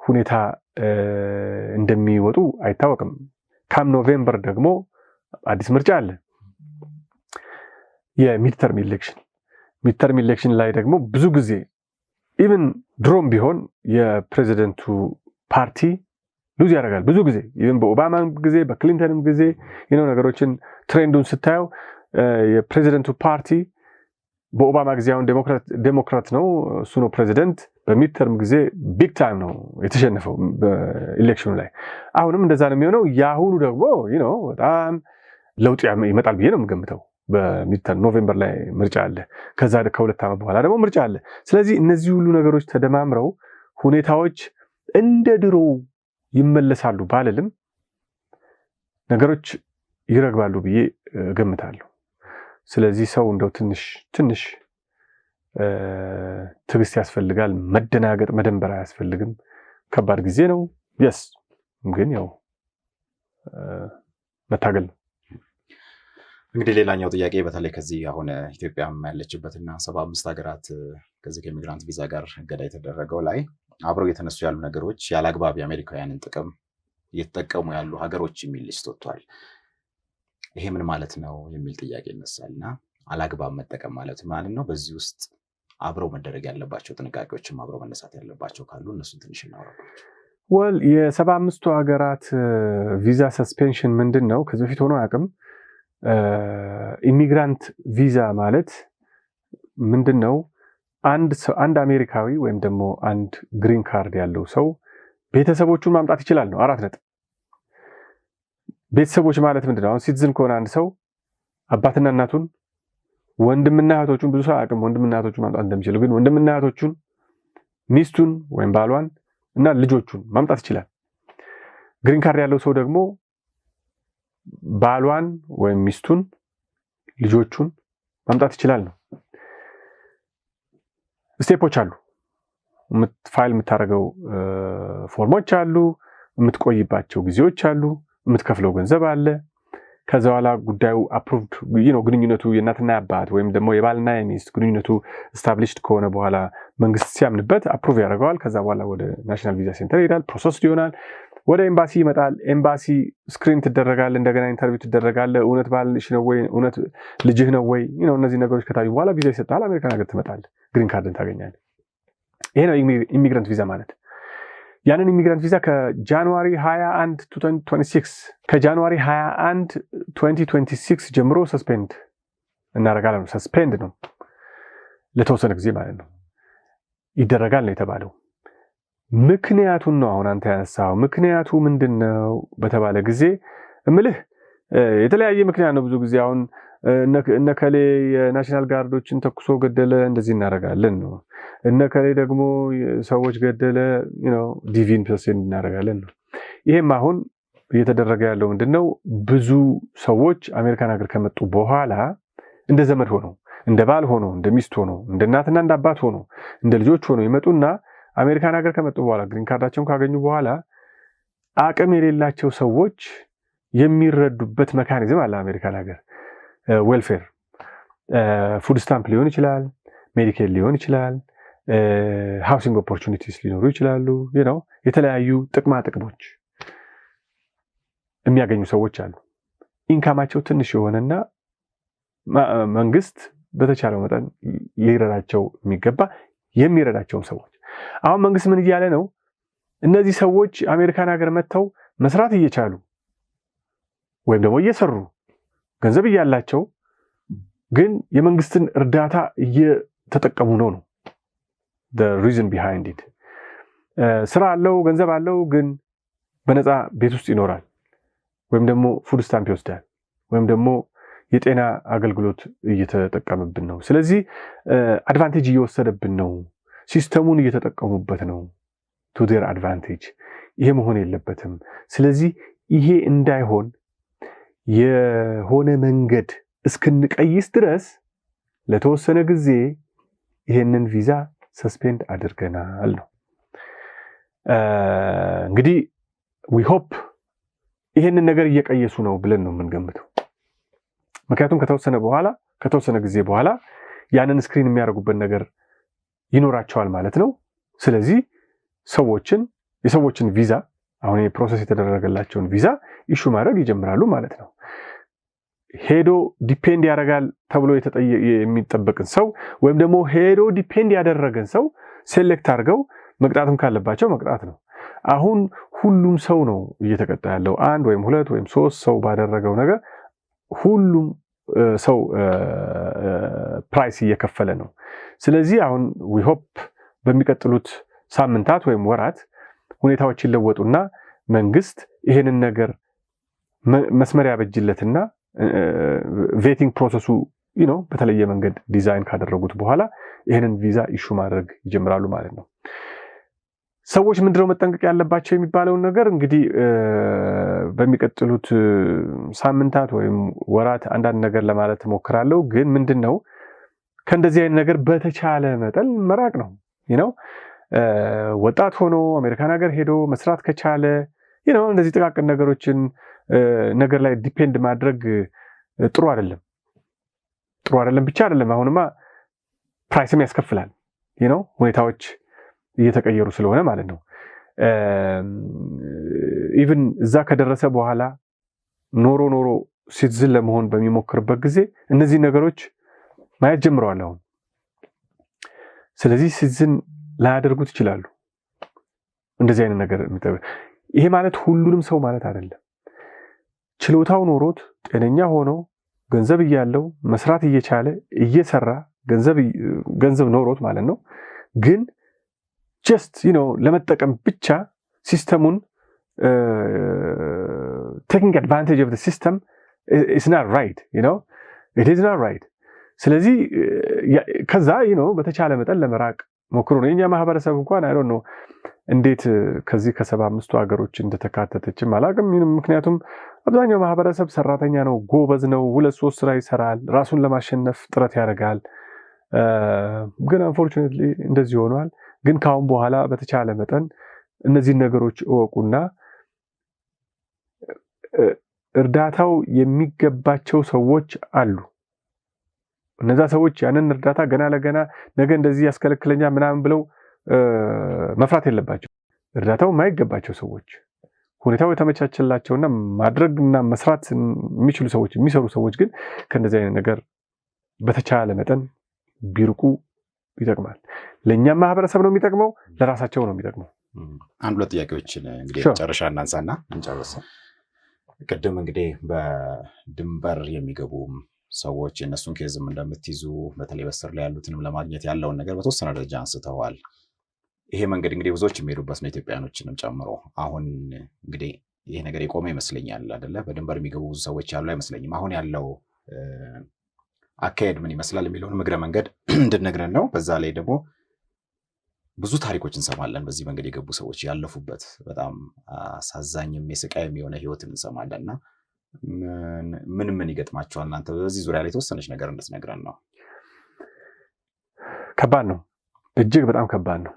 S1: ሁኔታ እንደሚወጡ አይታወቅም። ካም ኖቬምበር ደግሞ አዲስ ምርጫ አለ፣ የሚድተርም ኢሌክሽን ላይ ደግሞ ብዙ ጊዜ ኢቭን ድሮም ቢሆን የፕሬዚደንቱ ፓርቲ ሉዝ ያደርጋል። ብዙ ጊዜ ኢቭን በኦባማም ጊዜ በክሊንተንም ጊዜ ነገሮችን ትሬንዱን ስታየው የፕሬዚደንቱ ፓርቲ በኦባማ ጊዜ አሁን ዴሞክራት ነው፣ እሱ ነው ፕሬዚደንት። በሚድተርም ጊዜ ቢግ ታይም ነው የተሸነፈው በኢሌክሽኑ ላይ። አሁንም እንደዛ ነው የሚሆነው። የአሁኑ ደግሞ በጣም ለውጥ ይመጣል ብዬ ነው የምገምተው። በሚድተርም ኖቬምበር ላይ ምርጫ አለ። ከዛ ከ2 ዓመት በኋላ ደግሞ ምርጫ አለ። ስለዚህ እነዚህ ሁሉ ነገሮች ተደማምረው ሁኔታዎች እንደ ድሮ ይመለሳሉ ባልልም ነገሮች ይረግባሉ ብዬ እገምታለሁ። ስለዚህ ሰው እንደው ትንሽ ትዕግስት ያስፈልጋል። መደናገጥ፣ መደንበር አያስፈልግም። ከባድ ጊዜ ነው የስ ግን ያው መታገል ነው።
S2: እንግዲህ ሌላኛው ጥያቄ በተለይ ከዚህ አሁን ኢትዮጵያም ያለችበትና 75 ሀገራት ከዚህ ከኢሚግራንት ቪዛ ጋር እገዳ የተደረገው ላይ አብረው እየተነሱ ያሉ ነገሮች ያለአግባብ የአሜሪካውያንን ጥቅም እየተጠቀሙ ያሉ ሀገሮች የሚል ሊስት ወጥቷል። ይሄ ምን ማለት ነው የሚል ጥያቄ ይነሳልና አላግባብ መጠቀም ማለት ነው። በዚህ ውስጥ አብረው መደረግ ያለባቸው ጥንቃቄዎችም አብረው መነሳት ያለባቸው ካሉ እነሱን ትንሽ እናወራባቸው።
S1: ወል የ75ቱ ሀገራት ቪዛ ሰስፔንሽን ምንድን ነው? ከዚህ በፊት ሆኖ አያውቅም። ኢሚግራንት ቪዛ ማለት ምንድን ነው? አንድ አሜሪካዊ ወይም ደግሞ አንድ ግሪን ካርድ ያለው ሰው ቤተሰቦቹን ማምጣት ይችላል ነው። 4 ነጥብ። ቤተሰቦች ማለት ምንድነው? አሁን ሲቲዝን ከሆነ አንድ ሰው አባትና እናቱን ወንድምና እህቶቹን ብዙ ሰው አያውቅም ወንድምና እህቶቹን ማምጣት እንደሚችሉ፣ ግን ወንድምና እህቶቹን ሚስቱን ወይም ባሏን እና ልጆቹን ማምጣት ይችላል። ግሪን ካርድ ያለው ሰው ደግሞ ባሏን ወይም ሚስቱን ልጆቹን ማምጣት ይችላል ነው። ስቴፖች አሉ። ፋይል የምታደርገው ፎርሞች አሉ፣ የምትቆይባቸው ጊዜዎች አሉ፣ የምትከፍለው ገንዘብ አለ። ከዛ በኋላ ጉዳዩ አፕሩቭድ ግንኙነቱ የእናትና የአባት ወይም ደግሞ የባልና የሚስት ግንኙነቱ ስታብሊሽድ ከሆነ በኋላ መንግስት ሲያምንበት አፕሩቭ ያደርገዋል። ከዛ በኋላ ወደ ናሽናል ቪዛ ሴንተር ይሄዳል፣ ፕሮሰስ ይሆናል፣ ወደ ኤምባሲ ይመጣል። ኤምባሲ ስክሪን ትደረጋል፣ እንደገና ኢንተርቪው ትደረጋለ። እውነት ባልሽ ነው ወይ እውነት ልጅህ ነው ወይ እነዚህ ነገሮች ከታዩ በኋላ ቪዛ ይሰጣል። አሜሪካን ሀገር ትመጣለህ፣ ግሪን ካርድን ታገኛለህ። ይሄ ነው ኢሚግራንት ቪዛ ማለት። ያንን ኢሚግራንት ቪዛ ከጃንዋሪ 21 2026 ከጃንዋሪ 21 2026 ጀምሮ ሰስፔንድ እናደርጋለን። ሰስፔንድ ነው ለተወሰነ ጊዜ ማለት ነው ይደረጋል ነው የተባለው። ምክንያቱን ነው አሁን አንተ ያነሳው። ምክንያቱ ምንድነው በተባለ ጊዜ እምልህ የተለያየ ምክንያት ነው። ብዙ ጊዜ አሁን እነከሌ የናሽናል ጋርዶችን ተኩሶ ገደለ እንደዚህ እናደርጋለን ነው። እነከሌ ደግሞ ሰዎች ገደለ ዲቪን ፐርሰንት እናደርጋለን ነው። ይሄም አሁን እየተደረገ ያለው ምንድነው? ብዙ ሰዎች አሜሪካን ሀገር ከመጡ በኋላ እንደ ዘመድ ሆነው እንደ ባል ሆነው እንደ ሚስት ሆነው እንደ እናትና እንደ አባት ሆነው እንደ ልጆች ሆነው ይመጡና አሜሪካን ሀገር ከመጡ በኋላ ግሪን ካርዳቸውን ካገኙ በኋላ አቅም የሌላቸው ሰዎች የሚረዱበት መካኒዝም አለ አሜሪካን ሀገር። ዌልፌር፣ ፉድ ስታምፕ ሊሆን ይችላል፣ ሜዲኬል ሊሆን ይችላል፣ ሃውሲንግ ኦፖርቹኒቲስ ሊኖሩ ይችላሉ። የተለያዩ ጥቅማ ጥቅሞች የሚያገኙ ሰዎች አሉ። ኢንካማቸው ትንሽ የሆነና መንግስት በተቻለው መጠን ሊረዳቸው የሚገባ የሚረዳቸውም ሰዎች። አሁን መንግስት ምን እያለ ነው? እነዚህ ሰዎች አሜሪካን ሀገር መጥተው መስራት እየቻሉ ወይም ደግሞ እየሰሩ ገንዘብ እያላቸው ግን የመንግስትን እርዳታ እየተጠቀሙ ነው። the reason behind it ስራ አለው ገንዘብ አለው ግን በነፃ ቤት ውስጥ ይኖራል፣ ወይም ደግሞ ፉድ ስታምፕ ይወስዳል፣ ወይም ደግሞ የጤና አገልግሎት እየተጠቀምብን ነው። ስለዚህ አድቫንቴጅ እየወሰደብን ነው፣ ሲስተሙን እየተጠቀሙበት ነው to their advantage። ይሄ መሆን የለበትም። ስለዚህ ይሄ እንዳይሆን የሆነ መንገድ እስክንቀይስ ድረስ ለተወሰነ ጊዜ ይሄንን ቪዛ ሰስፔንድ አድርገናል ነው። እንግዲህ we hope ይሄንን ነገር እየቀየሱ ነው ብለን ነው የምንገምተው። ምክንያቱም ከተወሰነ ጊዜ በኋላ ያንን ስክሪን የሚያደርጉበት ነገር ይኖራቸዋል ማለት ነው። ስለዚህ የሰዎችን ቪዛ አሁን የፕሮሰስ የተደረገላቸውን ቪዛ ኢሹ ማድረግ ይጀምራሉ ማለት ነው። ሄዶ ዲፔንድ ያደርጋል ተብሎ የሚጠበቅን ሰው ወይም ደግሞ ሄዶ ዲፔንድ ያደረገን ሰው ሴሌክት አድርገው መቅጣትም ካለባቸው መቅጣት ነው። አሁን ሁሉም ሰው ነው እየተቀጣ ያለው። አንድ ወይም ሁለት ወይም ሶስት ሰው ባደረገው ነገር ሁሉም ሰው ፕራይስ እየከፈለ ነው። ስለዚህ አሁን we hope በሚቀጥሉት ሳምንታት ወይም ወራት ሁኔታዎች ይለወጡና መንግስት ይሄንን ነገር መስመር ያበጅለትና ቬቲንግ ፕሮሰሱ በተለየ መንገድ ዲዛይን ካደረጉት በኋላ ይሄንን ቪዛ ኢሹ ማድረግ ይጀምራሉ ማለት ነው። ሰዎች ምንድነው መጠንቀቅ ያለባቸው የሚባለውን ነገር እንግዲህ በሚቀጥሉት ሳምንታት ወይም ወራት አንዳንድ ነገር ለማለት ሞክራለሁ። ግን ምንድነው ከእንደዚህ አይነት ነገር በተቻለ መጠን መራቅ ነው። ወጣት ሆኖ አሜሪካን ሀገር ሄዶ መስራት ከቻለ እንደዚህ ጥቃቅን ነገሮችን ነገር ላይ ዲፔንድ ማድረግ ጥሩ አይደለም ብቻ አይደለም፣ አሁንማ ፕራይስም ያስከፍላል። ሁኔታዎች እየተቀየሩ ስለሆነ ማለት ነው። ኢቭን እዛ ከደረሰ በኋላ ኖሮ ሲቲዝን ለመሆን በሚሞክርበት ጊዜ እነዚህ ነገሮች ማየት ጀምረዋል አሁን። ስለዚህ ሲቲዝን ላያደርጉት ይችላሉ እንደዚህ አይነት ነገር። ይሄ ማለት ሁሉንም ሰው ማለት አይደለም። ችሎታው ኖሮት ጤነኛ ሆኖ ገንዘብ እያለው መስራት እየቻለ እየሰራ ገንዘብ ኖሮት ማለት ነው። ግን ጀስት ለመጠቀም ብቻ ሲስተሙን taking advantage of the system is not right, it is not right። ስለዚህ ከዛ በተቻለ መጠን ለመራቅ ሞክሩ ነው። የኛ ማህበረሰብ እንኳን አይ ዶንት ኖ እንዴት ከዚህ ከ75ቱ ሀገሮች እንደተካተተችም አላውቅም። ምክንያቱም አብዛኛው ማህበረሰብ ሰራተኛ ነው፣ ጎበዝ ነው፣ 2-3 ስራ ይሰራል፣ ራሱን ለማሸነፍ ጥረት ያደርጋል። ግን አንፎርቹኔትሊ እንደዚህ ሆኗል። ግን ካሁን በኋላ በተቻለ መጠን እነዚህን ነገሮች እወቁና እርዳታው የሚገባቸው ሰዎች አሉ። እነዛ ሰዎች ያንን እርዳታ ገና ለገና ነገ እንደዚህ ያስከለክለኛ ምናምን ብለው መፍራት የለባቸው። እርዳታው የማይገባቸው ሰዎች፣ ሁኔታው የተመቻቸላቸውና ማድረግና መስራት የሚችሉ ሰዎች፣ የሚሰሩ ሰዎች ግን ከእንደዚህ አይነት ነገር በተቻለ መጠን ቢርቁ ይጠቅማል። ለእኛም ማህበረሰብ ነው የሚጠቅመው፣ ለራሳቸው ነው የሚጠቅመው።
S2: አንድ ሁለት ጥያቄዎችን እንግዲህ መጨረሻ እናንሳና እንጨርስ። ቅድም እንግዲህ በድንበር የሚገቡ ሰዎች የእነሱን ኬዝም እንደምትይዙ በተለይ በስር ላይ ያሉትንም ለማግኘት ያለውን ነገር በተወሰነ ደረጃ አንስተዋል። ይሄ መንገድ እንግዲህ ብዙዎች የሚሄዱበት ነው፣ ኢትዮጵያኖችንም ጨምሮ። አሁን እንግዲህ ይሄ ነገር የቆመ ይመስለኛል አይደለ? በድንበር የሚገቡ ብዙ ሰዎች ያሉ አይመስለኝም። አሁን ያለው አካሄድ ምን ይመስላል የሚለውን እግረ መንገድ እንድነግረን ነው። በዛ ላይ ደግሞ ብዙ ታሪኮች እንሰማለን፣ በዚህ መንገድ የገቡ ሰዎች ያለፉበት በጣም አሳዛኝም የስቃይም የሆነ ህይወትን እንሰማለን። እና ምን ይገጥማቸዋል እናንተ በዚህ ዙሪያ ላይ የተወሰነች ነገር እንድትነግረን ነው።
S1: ከባድ ነው፣ እጅግ በጣም ከባድ ነው።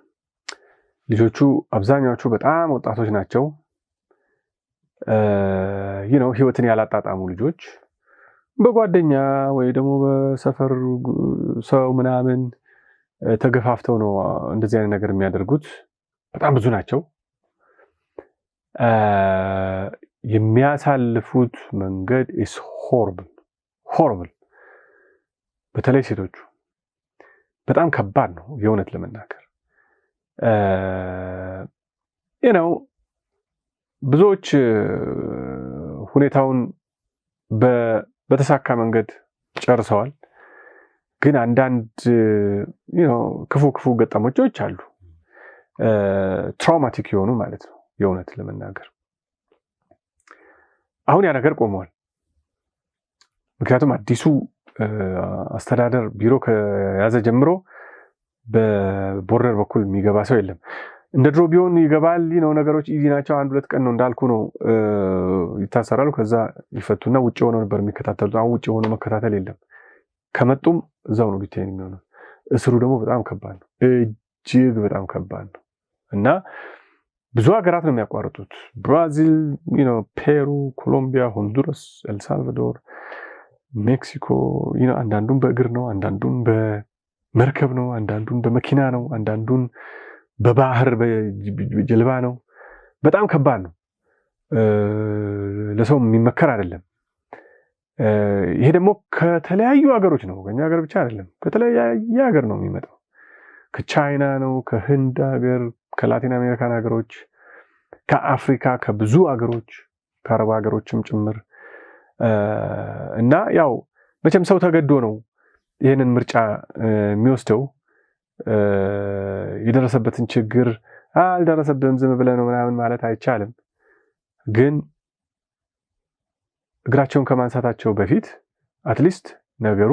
S1: ልጆቹ አብዛኛዎቹ በጣም ወጣቶች ናቸው። ህይወትን ያላጣጣሙ ልጆች በጓደኛ ወይ ደግሞ በሰፈር ሰው ምናምን ተገፋፍተው ነው እንደዚህ አይነት ነገር የሚያደርጉት። በጣም ብዙ ናቸው። የሚያሳልፉት መንገድ is horrible። በተለይ ሴቶቹ በጣም ከባድ ነው የእውነት ለመናገር። ብዙዎች ሁኔታውን በተሳካ መንገድ ጨርሰዋል። ግን አንዳንድ ክፉ ገጠመኞች አሉ፣ ትራውማቲክ የሆኑ ማለት ነው የእውነት ለመናገር። አሁን ያ ነገር ቆመዋል። ምክንያቱም አዲሱ አስተዳደር ቢሮ ከያዘ ጀምሮ በቦርደር በኩል የሚገባ ሰው የለም። እንደ ድሮ ቢሆን ይገባል፣ ነገሮች ኢዚ ናቸው። 1-2 ቀን ነው እንዳልኩ ነው፣ ይታሰራሉ፣ ከዛ ይፈቱና ውጭ ሆነው ነበር የሚከታተሉት። አሁን ውጭ ሆነው መከታተል የለም። ከመጡም እዛው ነው ዲቴይን የሚሆነው። እስሩ ደግሞ በጣም ከባድ ነው፣ እጅግ በጣም ከባድ ነው። እና ብዙ ሀገራት ነው የሚያቋርጡት። ብራዚል፣ ፔሩ፣ ኮሎምቢያ፣ ሆንዱራስ፣ ኤልሳልቫዶር፣ ሜክሲኮ። አንዳንዱን በእግር ነው፣ አንዳንዱን በመርከብ ነው፣ አንዳንዱን በመኪና ነው፣ አንዳንዱን በባህር በጀልባ ነው። በጣም ከባድ ነው፣ ለሰው የሚመከር አይደለም። ይሄ ደግሞ ከተለያዩ ሀገሮች ነው፣ ከኛ ሀገር ብቻ አይደለም። ከተለያየ ሀገር ነው የሚመጣው። ከቻይና ነው፣ ከህንድ ሀገር፣ ከላቲን አሜሪካን ሀገሮች፣ ከአፍሪካ፣ ከብዙ ሀገሮች፣ ከአረብ ሀገሮችም ጭምር። እና ያው መቼም ሰው ተገዶ ነው ይህንን ምርጫ የሚወስደው። የደረሰበትን ችግር አልደረሰብህም ዝም ብለህ ነው ምናምን ማለት አይቻልም። ግን እግራቸውን ከማንሳታቸው በፊት አትሊስት ነገሩ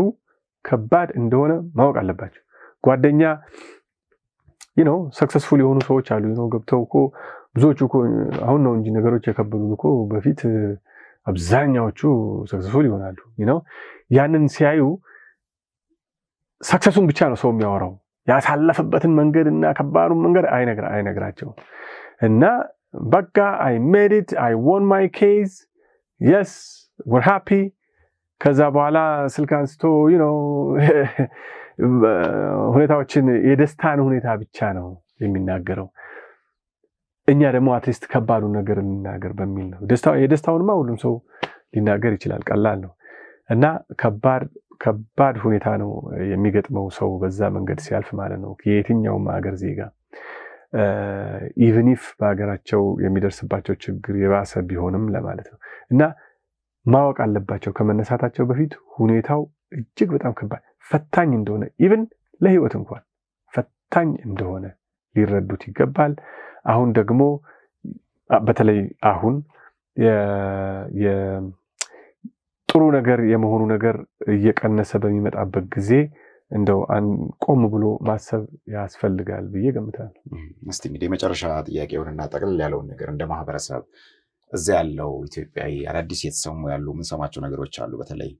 S1: ከባድ እንደሆነ ማወቅ አለባቸው። ጓደኛ ሰክሰስፉል የሆኑ ሰዎች አሉ። ገብተው እኮ ብዙዎቹ እኮ አሁን ነው እንጂ ነገሮች የከበዱት እኮ በፊት አብዛኛዎቹ ሰክሰስፉል ይሆናሉ። ያንን ሲያዩ ሰክሰሱን ብቻ ነው ሰው የሚያወራው፣ ያሳለፈበትን መንገድ እና ከባዱን መንገድ አይነግራቸውም። እና በቃ I made it, I won my case, yes, we're happy። ከዛ በኋላ ስልክ አንስቶ ሁኔታዎችን የደስታን ሁኔታ ብቻ ነው የሚናገረው። እኛ ደግሞ አትሊስት ከባዱን ነገር እንናገር በሚል ነው። የደስታውንማ ሁሉም ሰው ሊናገር ይችላል፣ ቀላል ነው። እና ከባድ ሁኔታ ነው የሚገጥመው ሰው በዛ መንገድ ሲያልፍ ማለት ነው፣ የየትኛውም ሀገር ዜጋ ኢቭን ኢፍ በሀገራቸው የሚደርስባቸው ችግር የባሰ ቢሆንም ለማለት ነው። እና ማወቅ አለባቸው ከመነሳታቸው በፊት ሁኔታው እጅግ በጣም ከባድ ፈታኝ እንደሆነ፣ ኢቭን ለህይወት እንኳን ፈታኝ እንደሆነ ሊረዱት ይገባል። አሁን ደግሞ በተለይ አሁን ጥሩ ነገር የመሆኑ ነገር እየቀነሰ በሚመጣበት ጊዜ እንደው ቆም ብሎ ማሰብ ያስፈልጋል ብዬ ገምታለሁ።
S2: እስቲ እንግዲህ የመጨረሻ ጥያቄውንና ጠቅልል ያለውን ነገር እንደ ማህበረሰብ እዚያ ያለው ኢትዮጵያዊ አዳዲስ የተሰሙ ያሉ የምንሰማቸው ነገሮች አሉ። በተለይ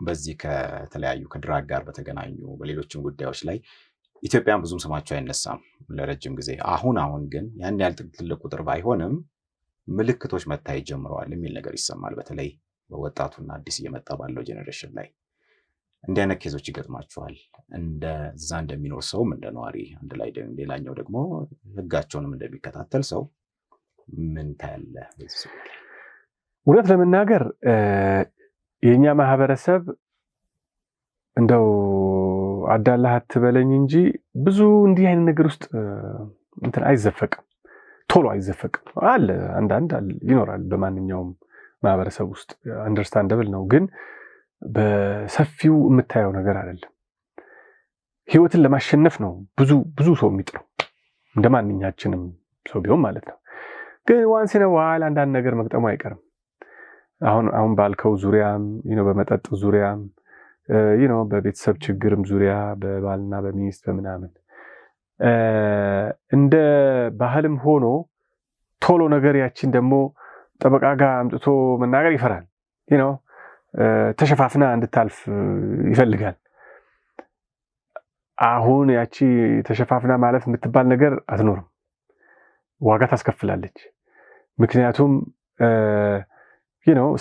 S2: በዚህ ከተለያዩ ከድራግ ጋር በተገናኙ በሌሎችም ጉዳዮች ላይ ኢትዮጵያን ብዙም ስማቸው አይነሳም ለረጅም ጊዜ። አሁን ግን ያን ያህል ትልቅ ቁጥር ባይሆንም ምልክቶች መታየት ጀምረዋል የሚል ነገር ይሰማል። በተለይ በወጣቱና አዲስ እየመጣ ባለው ጄኔሬሽን ላይ እንዲህ አይነት ኬዞች ይገጥማቸዋል። እንደዛ እንደሚኖር ሰውም እንደ ነዋሪ አንድ ላይ ሌላኛው ደግሞ ህጋቸውንም እንደሚከታተል ሰው ምን ታያለህ?
S1: እውነት ለመናገር የኛ ማህበረሰብ እንደው አዳላህ አትበለኝ እንጂ ብዙ እንዲህ አይነት ነገር ውስጥ አይዘፈቅም፣ ቶሎ አይዘፈቅም። አለ አንዳንድ ይኖራል በማንኛውም ማህበረሰብ ውስጥ አንደርስታንደብል ነው፣ ግን በሰፊው የምታየው ነገር አይደለም። ህይወትን ለማሸነፍ ነው ብዙ ሰው የሚጥረው እንደ ማንኛችንም ሰው ቢሆን ማለት ነው። ግን ዋንስ ነው ዋል አንዳንድ ነገር መግጠሙ አይቀርም። አሁን ባልከው ዙሪያም በመጠጥ ዙሪያም በቤተሰብ ችግርም ዙሪያ በባልና በሚስት በምናምን እንደ ባህልም ሆኖ ቶሎ ነገር ያችን ደግሞ ጠበቃ ጋር አምጥቶ መናገር ይፈራል። ተሸፋፍና እንድታልፍ ይፈልጋል። አሁን ያቺ ተሸፋፍና ማለፍ የምትባል ነገር አትኖርም፣ ዋጋ ታስከፍላለች። ምክንያቱም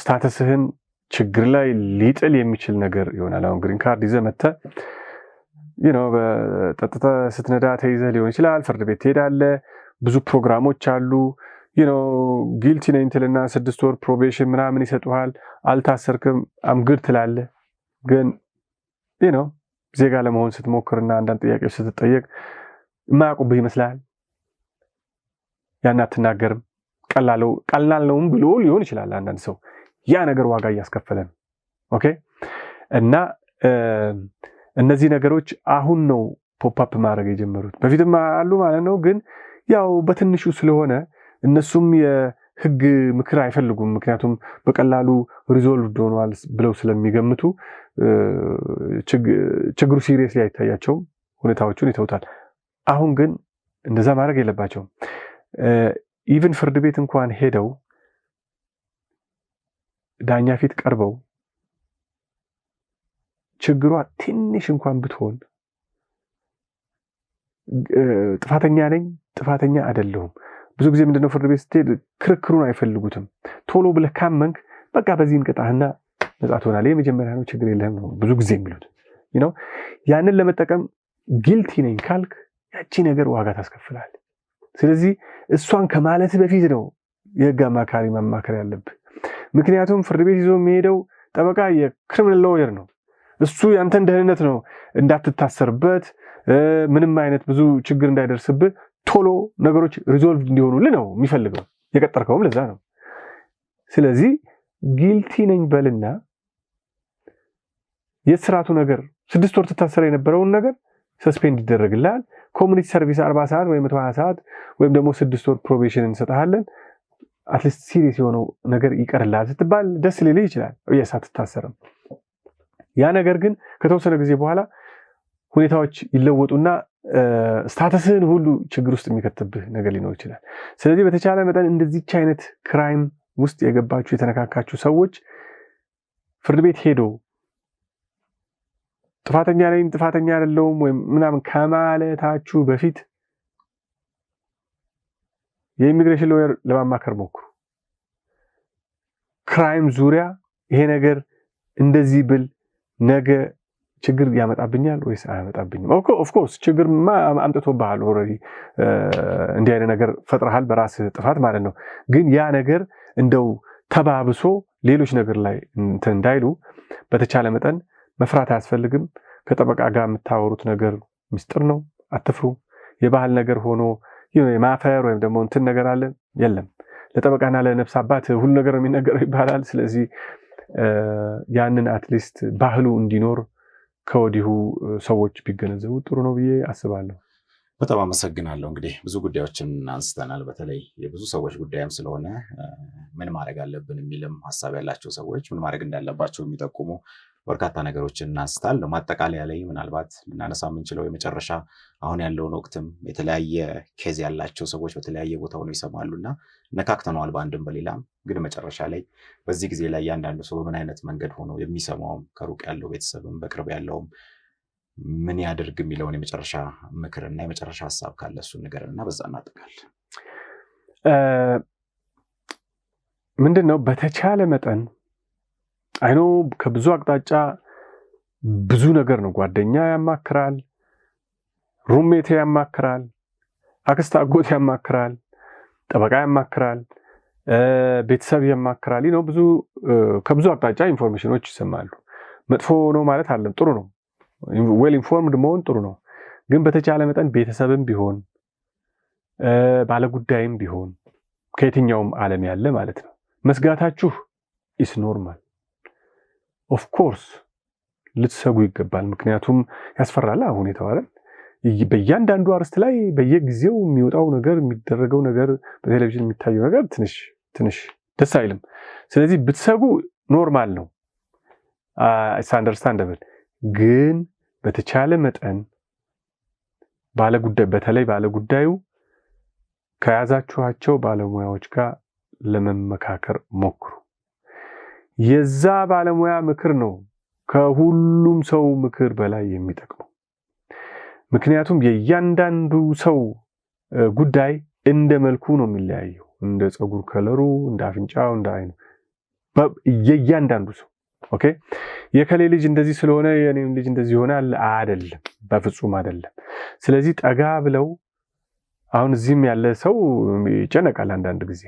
S1: ስታተስህን ችግር ላይ ሊጥል የሚችል ነገር ይሆናል። አሁን ግሪን ካርድ ይዘህ መጥተህ በጠጥተህ ስትነዳ ተይዘህ ሊሆን ይችላል። ፍርድ ቤት ትሄዳለህ። ብዙ ፕሮግራሞች አሉ። ጊልቲ ነኝ ትልና 6 ወር ፕሮቤሽን ምናምን ይሰጡሃል። አልታሰርክም አምግድ ትላለህ። ግን ዜጋ ለመሆን ስትሞክርና አንዳንድ ጥያቄዎች ስትጠየቅ የማያውቁብህ ይመስላል። ያን አትናገርም። ቀላል ነውም ብሎ ሊሆን ይችላል አንዳንድ ሰው። ያ ነገር ዋጋ እያስከፈለ ነው። ኦኬ። እና እነዚህ ነገሮች አሁን ነው ፖፕአፕ ማድረግ የጀመሩት። በፊትም አሉ ማለት ነው። ግን ያው በትንሹ ስለሆነ እነሱም የህግ ምክር አይፈልጉም። ምክንያቱም በቀላሉ ሪዞልቭድ ሆኗል ብለው ስለሚገምቱ ችግሩ ሲሪየስሊ አይታያቸውም። ሁኔታዎቹን ይተውታል። አሁን ግን እንደዛ ማድረግ የለባቸውም። ኢቭን ፍርድ ቤት እንኳን ሄደው ዳኛ ፊት ቀርበው ችግሯ ትንሽ እንኳን ብትሆን ጥፋተኛ ነኝ ጥፋተኛ አይደለሁም። ብዙ ጊዜ ምንድነው ፍርድ ቤት ስትሄድ ክርክሩን አይፈልጉትም። ቶሎ ብለህ ካመንክ በቃ በዚህ እንቅጣህና ነፃ ትሆናለህ፣ የመጀመሪያ ነው፣ ችግር የለህም ነው ብዙ ጊዜ የሚሉት። ያንን ለመጠቀም ጊልቲ ነኝ ካልክ ያቺ ነገር ዋጋ ታስከፍላለች። ስለዚህ እሷን ከማለት በፊት ነው የህግ አማካሪ ማማከር ያለብህ። ምክንያቱም ፍርድ ቤት ይዞ የሚሄደው ጠበቃ የክሪሚናል ሎየር ነው። እሱ ያንተን ደህንነት ነው እንዳትታሰርበት፣ ምንም አይነት ብዙ ችግር እንዳይደርስብህ ቶሎ ነገሮች ሪዞልቭ እንዲሆኑልህ ነው የሚፈልገው። የቀጠርከውም ለዛ ነው። ስለዚህ ጊልቲ ነኝ በልና የስራቱ ነገር 6 ወር ትታሰር የነበረውን ነገር ሰስፔንድ ይደረግልሃል። ኮሚኒቲ ሰርቪስ 40 ሰዓት ወይም 120 ሰዓት ወይም ደግሞ 6 ወር ፕሮቤሽን እንሰጣለን። አትሊስት ሲሪየስ የሆነው ነገር ይቀርልሃል ስትባል ደስ ሊልህ ይችላል። አትታሰርም። ያ ነገር ግን ከተወሰነ ጊዜ በኋላ ሁኔታዎች ይለወጡና ስታተስህን ሁሉ ችግር ውስጥ የሚከትብህ ነገር ሊኖር ይችላል። ስለዚህ በተቻለ መጠን እንደዚች አይነት ክራይም ውስጥ የገባችሁ የተነካካችሁ ሰዎች ፍርድ ቤት ሄዶ ጥፋተኛ ነኝ ጥፋተኛ አይደለሁም ወይም ምናምን ከማለታችሁ በፊት የኢሚግሬሽን ሎየር ለማማከር ሞክሩ። ክራይም ዙሪያ ይሄ ነገር እንደዚህ ብል ነገ ችግር ያመጣብኛል ወይስ አያመጣብኝም? ኦፍ ኮርስ ችግር አምጥቶብሃል። ኦልሬዲ እንዲህ አይነት ነገር ፈጥረሃል በራስህ ጥፋት ማለት ነው። ግን ያ ነገር እንደው ተባብሶ ሌሎች ነገር ላይ እንዳይሉ በተቻለ መጠን መፍራት አያስፈልግም። ከጠበቃ ጋር የምታወሩት ነገር ምስጢር ነው፣ አትፍሩ። የባህል ነገር ሆኖ የማፈር ወይም ደግሞ እንትን ነገር አለ የለም። ለጠበቃና ለነፍስ አባት ሁሉ ነገር የሚነገረው ይባላል። ስለዚህ ያንን አትሊስት ባህሉ እንዲኖር ከወዲሁ ሰዎች ቢገነዘቡ ጥሩ ነው ብዬ አስባለሁ።
S2: በጣም አመሰግናለሁ። እንግዲህ ብዙ ጉዳዮችን አንስተናል። በተለይ የብዙ ሰዎች ጉዳይም ስለሆነ ምን ማድረግ አለብን የሚልም ሀሳብ ያላቸው ሰዎች ምን ማድረግ እንዳለባቸው የሚጠቁሙ በርካታ ነገሮችን አንስታል። ማጠቃለያ ላይ ምናልባት ልናነሳ የምንችለው የመጨረሻ አሁን ያለውን ወቅትም የተለያየ ኬዝ ያላቸው ሰዎች በተለያየ ቦታ ሆነው ይሰማሉ እና ነካክተነዋል በአንድም በሌላም። ግን መጨረሻ ላይ በዚህ ጊዜ ላይ እያንዳንዱ ሰው በምን አይነት መንገድ ሆኖ የሚሰማውም ከሩቅ ያለው ቤተሰብም በቅርብ ያለውም ምን ያደርግ የሚለውን የመጨረሻ ምክርና የመጨረሻ ሀሳብ ካለ እሱን ንገረንና በዛ እናጠቃል።
S1: ምንድነው በተቻለ መጠን አይኖ ከብዙ አቅጣጫ ብዙ ነገር ነው። ጓደኛ ያማክራል፣ ሩሜቴ ያማክራል፣ አክስት አጎት ያማክራል፣ ጠበቃ ያማክራል፣ ቤተሰብ ያማክራል። ነው ብዙ ከብዙ አቅጣጫ ኢንፎርሜሽኖች ይሰማሉ። መጥፎ ነው ማለት አለም፣ ጥሩ ነው። ዌል ኢንፎርምድ መሆን ጥሩ ነው። ግን በተቻለ መጠን ቤተሰብም ቢሆን ባለጉዳይም ቢሆን ከየትኛውም ዓለም ያለ ማለት ነው መስጋታችሁ ኢስ ኖርማል። ኦፍ ኮርስ ልትሰጉ ይገባል። ምክንያቱም ያስፈራል ሁኔታው አይደል? በእያንዳንዱ አርዕስት ላይ በየጊዜው የሚወጣው ነገር የሚደረገው ነገር በቴሌቪዥን የሚታየው ነገር ትንሽ ደስ አይልም። ስለዚህ ብትሰጉ ኖርማል ነው፣ ኢትስ አንደርስታንደብል። ግን በተቻለ መጠን ባለጉዳይ በተለይ ባለጉዳዩ ከያዛችኋቸው ባለሙያዎች ጋር ለመመካከር ሞክሩ። የዛ ባለሙያ ምክር ነው ከሁሉም ሰው ምክር በላይ የሚጠቅመው። ምክንያቱም የእያንዳንዱ ሰው ጉዳይ እንደ መልኩ ነው የሚለያየው፣ እንደ ፀጉር ከለሩ፣ እንደ አፍንጫው፣ እንደ አይኑ የእያንዳንዱ ሰው ኦኬ። የከሌ ልጅ እንደዚህ ስለሆነ የኔም ልጅ እንደዚህ ይሆናል አይደለም፣ በፍጹም አይደለም። ስለዚህ ጠጋ ብለው አሁን እዚህም ያለ ሰው ይጨነቃል አንዳንድ ጊዜ።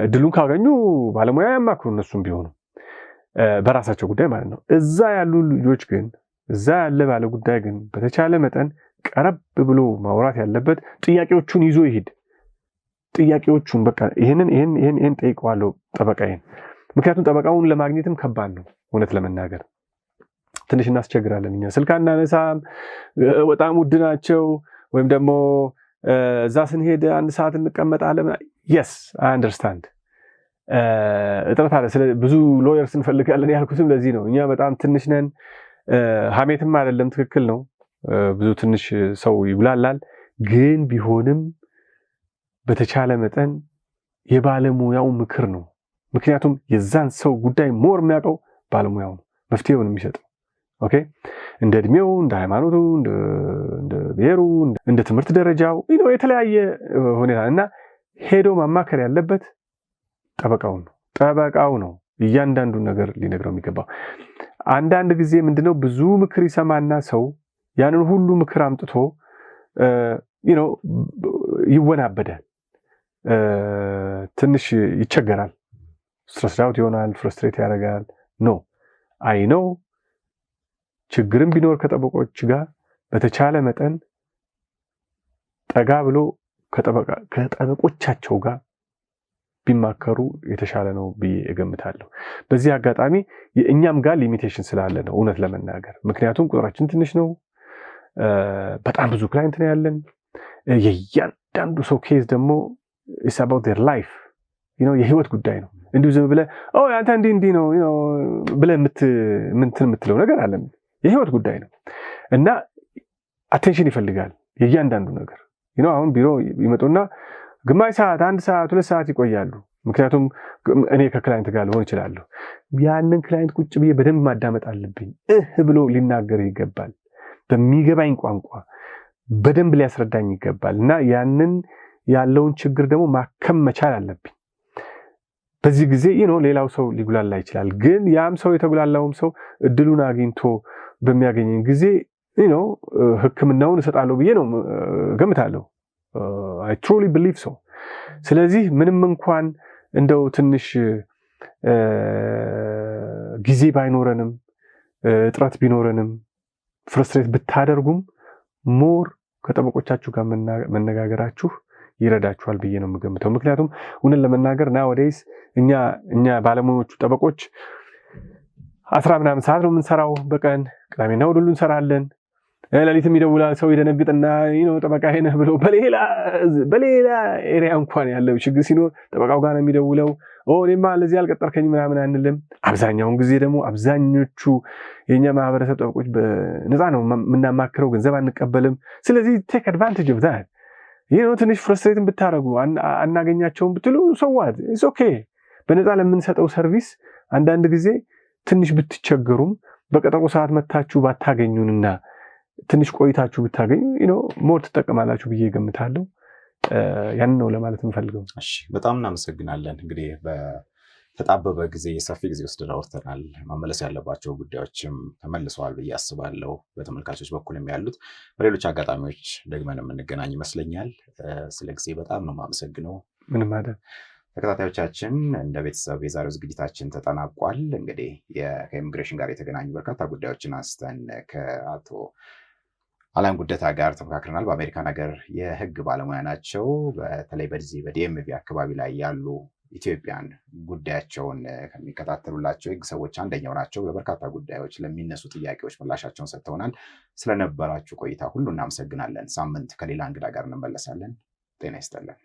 S1: እድሉን ካገኙ ባለሙያ ያማክሩ፣ እነሱም ቢሆኑ በራሳቸው ጉዳይ ማለት ነው። እዛ ያሉ ልጆች ግን እዛ ያለ ባለ ጉዳይ ግን በተቻለ መጠን ቀረብ ብሎ ማውራት ያለበት ጥያቄዎቹን ይዞ ይሄድ። ጥያቄዎቹን በቃ ይሄን ጠይቀዋለሁ ጠበቃዬን። ምክንያቱም ጠበቃውን ለማግኘትም ከባድ ነው። እውነት ለመናገር ትንሽ እናስቸግራለን። እኛ ስልክ አናነሳም፣ በጣም ውድ ናቸው። ወይም ደግሞ እዛ ስንሄድ 1 ሰዓት እንቀመጣለን። የስ አይ አንደርስታንድ እጥረት አለ። ብዙ ሎየርስ እንፈልጋለን ያልኩትም ለዚህ ነው። እኛ በጣም ትንሽ ነን። ሀሜትም አይደለም፣ ትክክል ነው። ብዙ ትንሽ ሰው ይጉላላል። ግን ቢሆንም በተቻለ መጠን የባለሙያው ምክር ነው። ምክንያቱም የዛን ሰው ጉዳይ ሞር የሚያውቀው ባለሙያው ነው፣ መፍትሄውን የሚሰጠው። ኦኬ፣ እንደ እድሜው፣ እንደ ሃይማኖቱ፣ እንደ ብሔሩ፣ እንደ ትምህርት ደረጃው የተለያየ ሁኔታ እና ሄዶ ማማከር ያለበት ጠበቃው ነው እያንዳንዱን ነገር ሊነግረው የሚገባው። አንዳንድ ጊዜ ምንድነው ብዙ ምክር ይሰማና ሰው ያንን ሁሉ ምክር አምጥቶ ይወናበዳል፣ ትንሽ ይቸገራል፣ ስትረስ አውት ይሆናል፣ ፍረስትሬት ያደርጋል። አይ ነው ችግርም ቢኖር ከጠበቆች ጋር በተቻለ መጠን ጠጋ ብሎ ከጠበቆቻቸው ጋር ቢማከሩ የተሻለ ነው ብዬ እገምታለሁ። በዚህ አጋጣሚ እኛም ጋር ሊሚቴሽን ስላለ ነው እውነት ለመናገር። ምክንያቱም ቁጥራችን ትንሽ ነው፣ በጣም ብዙ ክላይንት ነው ያለን። የእያንዳንዱ ሰው ኬዝ ደግሞ ኢትስ አባውት ዜር ላይፍ የህይወት ጉዳይ ነው። እንዲሁ ዝም ብለህ አንተ እንዲህ ነው ብለህ የምትለው ነገር አለ። የህይወት ጉዳይ ነው እና አቴንሽን ይፈልጋል የእያንዳንዱ ነገር። አሁን ቢሮ ይመጡና ግማሽ ሰዓት፣ 1 ሰዓት፣ 2 ሰዓት ይቆያሉ። ምክንያቱም እኔ ከክላይንት ጋር ልሆን እችላለሁ። ያንን ክላይንት ቁጭ ብዬ በደንብ ማዳመጥ አለብኝ። ብሎ ሊናገር ይገባል። በሚገባኝ ቋንቋ በደንብ ሊያስረዳኝ ይገባል እና ያንን ያለውን ችግር ደግሞ ማከም መቻል አለብኝ። በዚህ ጊዜ ሌላው ሰው ሊጉላላ ይችላል። ግን ያም ሰው የተጉላላውም ሰው እድሉን አግኝቶ በሚያገኘኝ ጊዜ ሕክምናውን እሰጣለሁ ብዬ ነው ገምታለሁ። I truly believe so። ስለዚህ ምንም እንኳን እንደው ትንሽ ጊዜ ባይኖረንም እጥረት ቢኖረንም ፍረስትሬት ብታደርጉም ሞር ከጠበቆቻችሁ ጋር መነጋገራችሁ ይረዳችኋል ብዬ ነው የምገምተው። ምክንያቱም እውነት ለመናገር ናወዴይስ እኛ ባለሙያዎቹ ጠበቆች 10 ምናምን ሰዓት ነው የምንሰራው በቀን። ቅዳሜና እሑድ ሁሉ እንሰራለን። ሌሊትም ይደውላል። ሰው ይደነግጥና ጠበቃ ነህ ብሎ በሌላ ኤሪያ እንኳን ያለው ችግር ሲኖር ጠበቃው ጋር ነው የሚደውለው። እኔማ ለዚህ አልቀጠርከኝ ምናምን አንልም። አብዛኛውን ጊዜ ደግሞ አብዛኞቹ የኛ ማህበረሰብ ጠበቆች በነፃ ነው የምናማክረው፣ ገንዘብ አንቀበልም። ስለዚህ ቴክ አድቫንቴጅ ኦፍ ዛት። ትንሽ ፍረስትሬትን ብታደረጉ አናገኛቸውም ብትሉ ሰዋት ኢትስ ኦኬ። በነፃ ለምንሰጠው ሰርቪስ አንዳንድ ጊዜ ትንሽ ብትቸገሩም በቀጠሮ ሰዓት መታችሁ ባታገኙንና ትንሽ ቆይታችሁ ብታገኙ ሞር ትጠቀማላችሁ ብዬ ገምታለሁ። ያንን ነው ለማለት የምፈልገው።
S2: እሺ፣ በጣም እናመሰግናለን። እንግዲህ በተጣበበ ጊዜ ሰፊ ጊዜ ወስደን አውርተናል። መመለስ ያለባቸው ጉዳዮችም ተመልሰዋል ብዬ አስባለሁ። በተመልካቾች በኩልም ያሉት በሌሎች አጋጣሚዎች ደግመን የምንገናኝ ይመስለኛል። ስለ ጊዜ በጣም ነው የማመሰግነው።
S1: ምንም አይደል።
S2: ተከታታዮቻችን እንደ ቤተሰብ የዛሬው ዝግጅታችን ተጠናቋል። እንግዲህ ከኢሚግሬሽን ጋር የተገናኙ በርካታ ጉዳዮችን አንስተን ከአቶ አላን ጉደታ ጋር ተመካክረናል። በአሜሪካን ሀገር የህግ ባለሙያ ናቸው። በተለይ በዚህ በዲኤምቪ አካባቢ ላይ ያሉ ኢትዮጵያን ጉዳያቸውን ከሚከታተሉላቸው የህግ ሰዎች አንደኛው ናቸው። በበርካታ ጉዳዮች ለሚነሱ ጥያቄዎች ምላሻቸውን ሰጥተውናል። ስለነበራችሁ ቆይታ ሁሉ እናመሰግናለን። ሳምንት ከሌላ እንግዳ ጋር እንመለሳለን። ጤና ይስጥልን።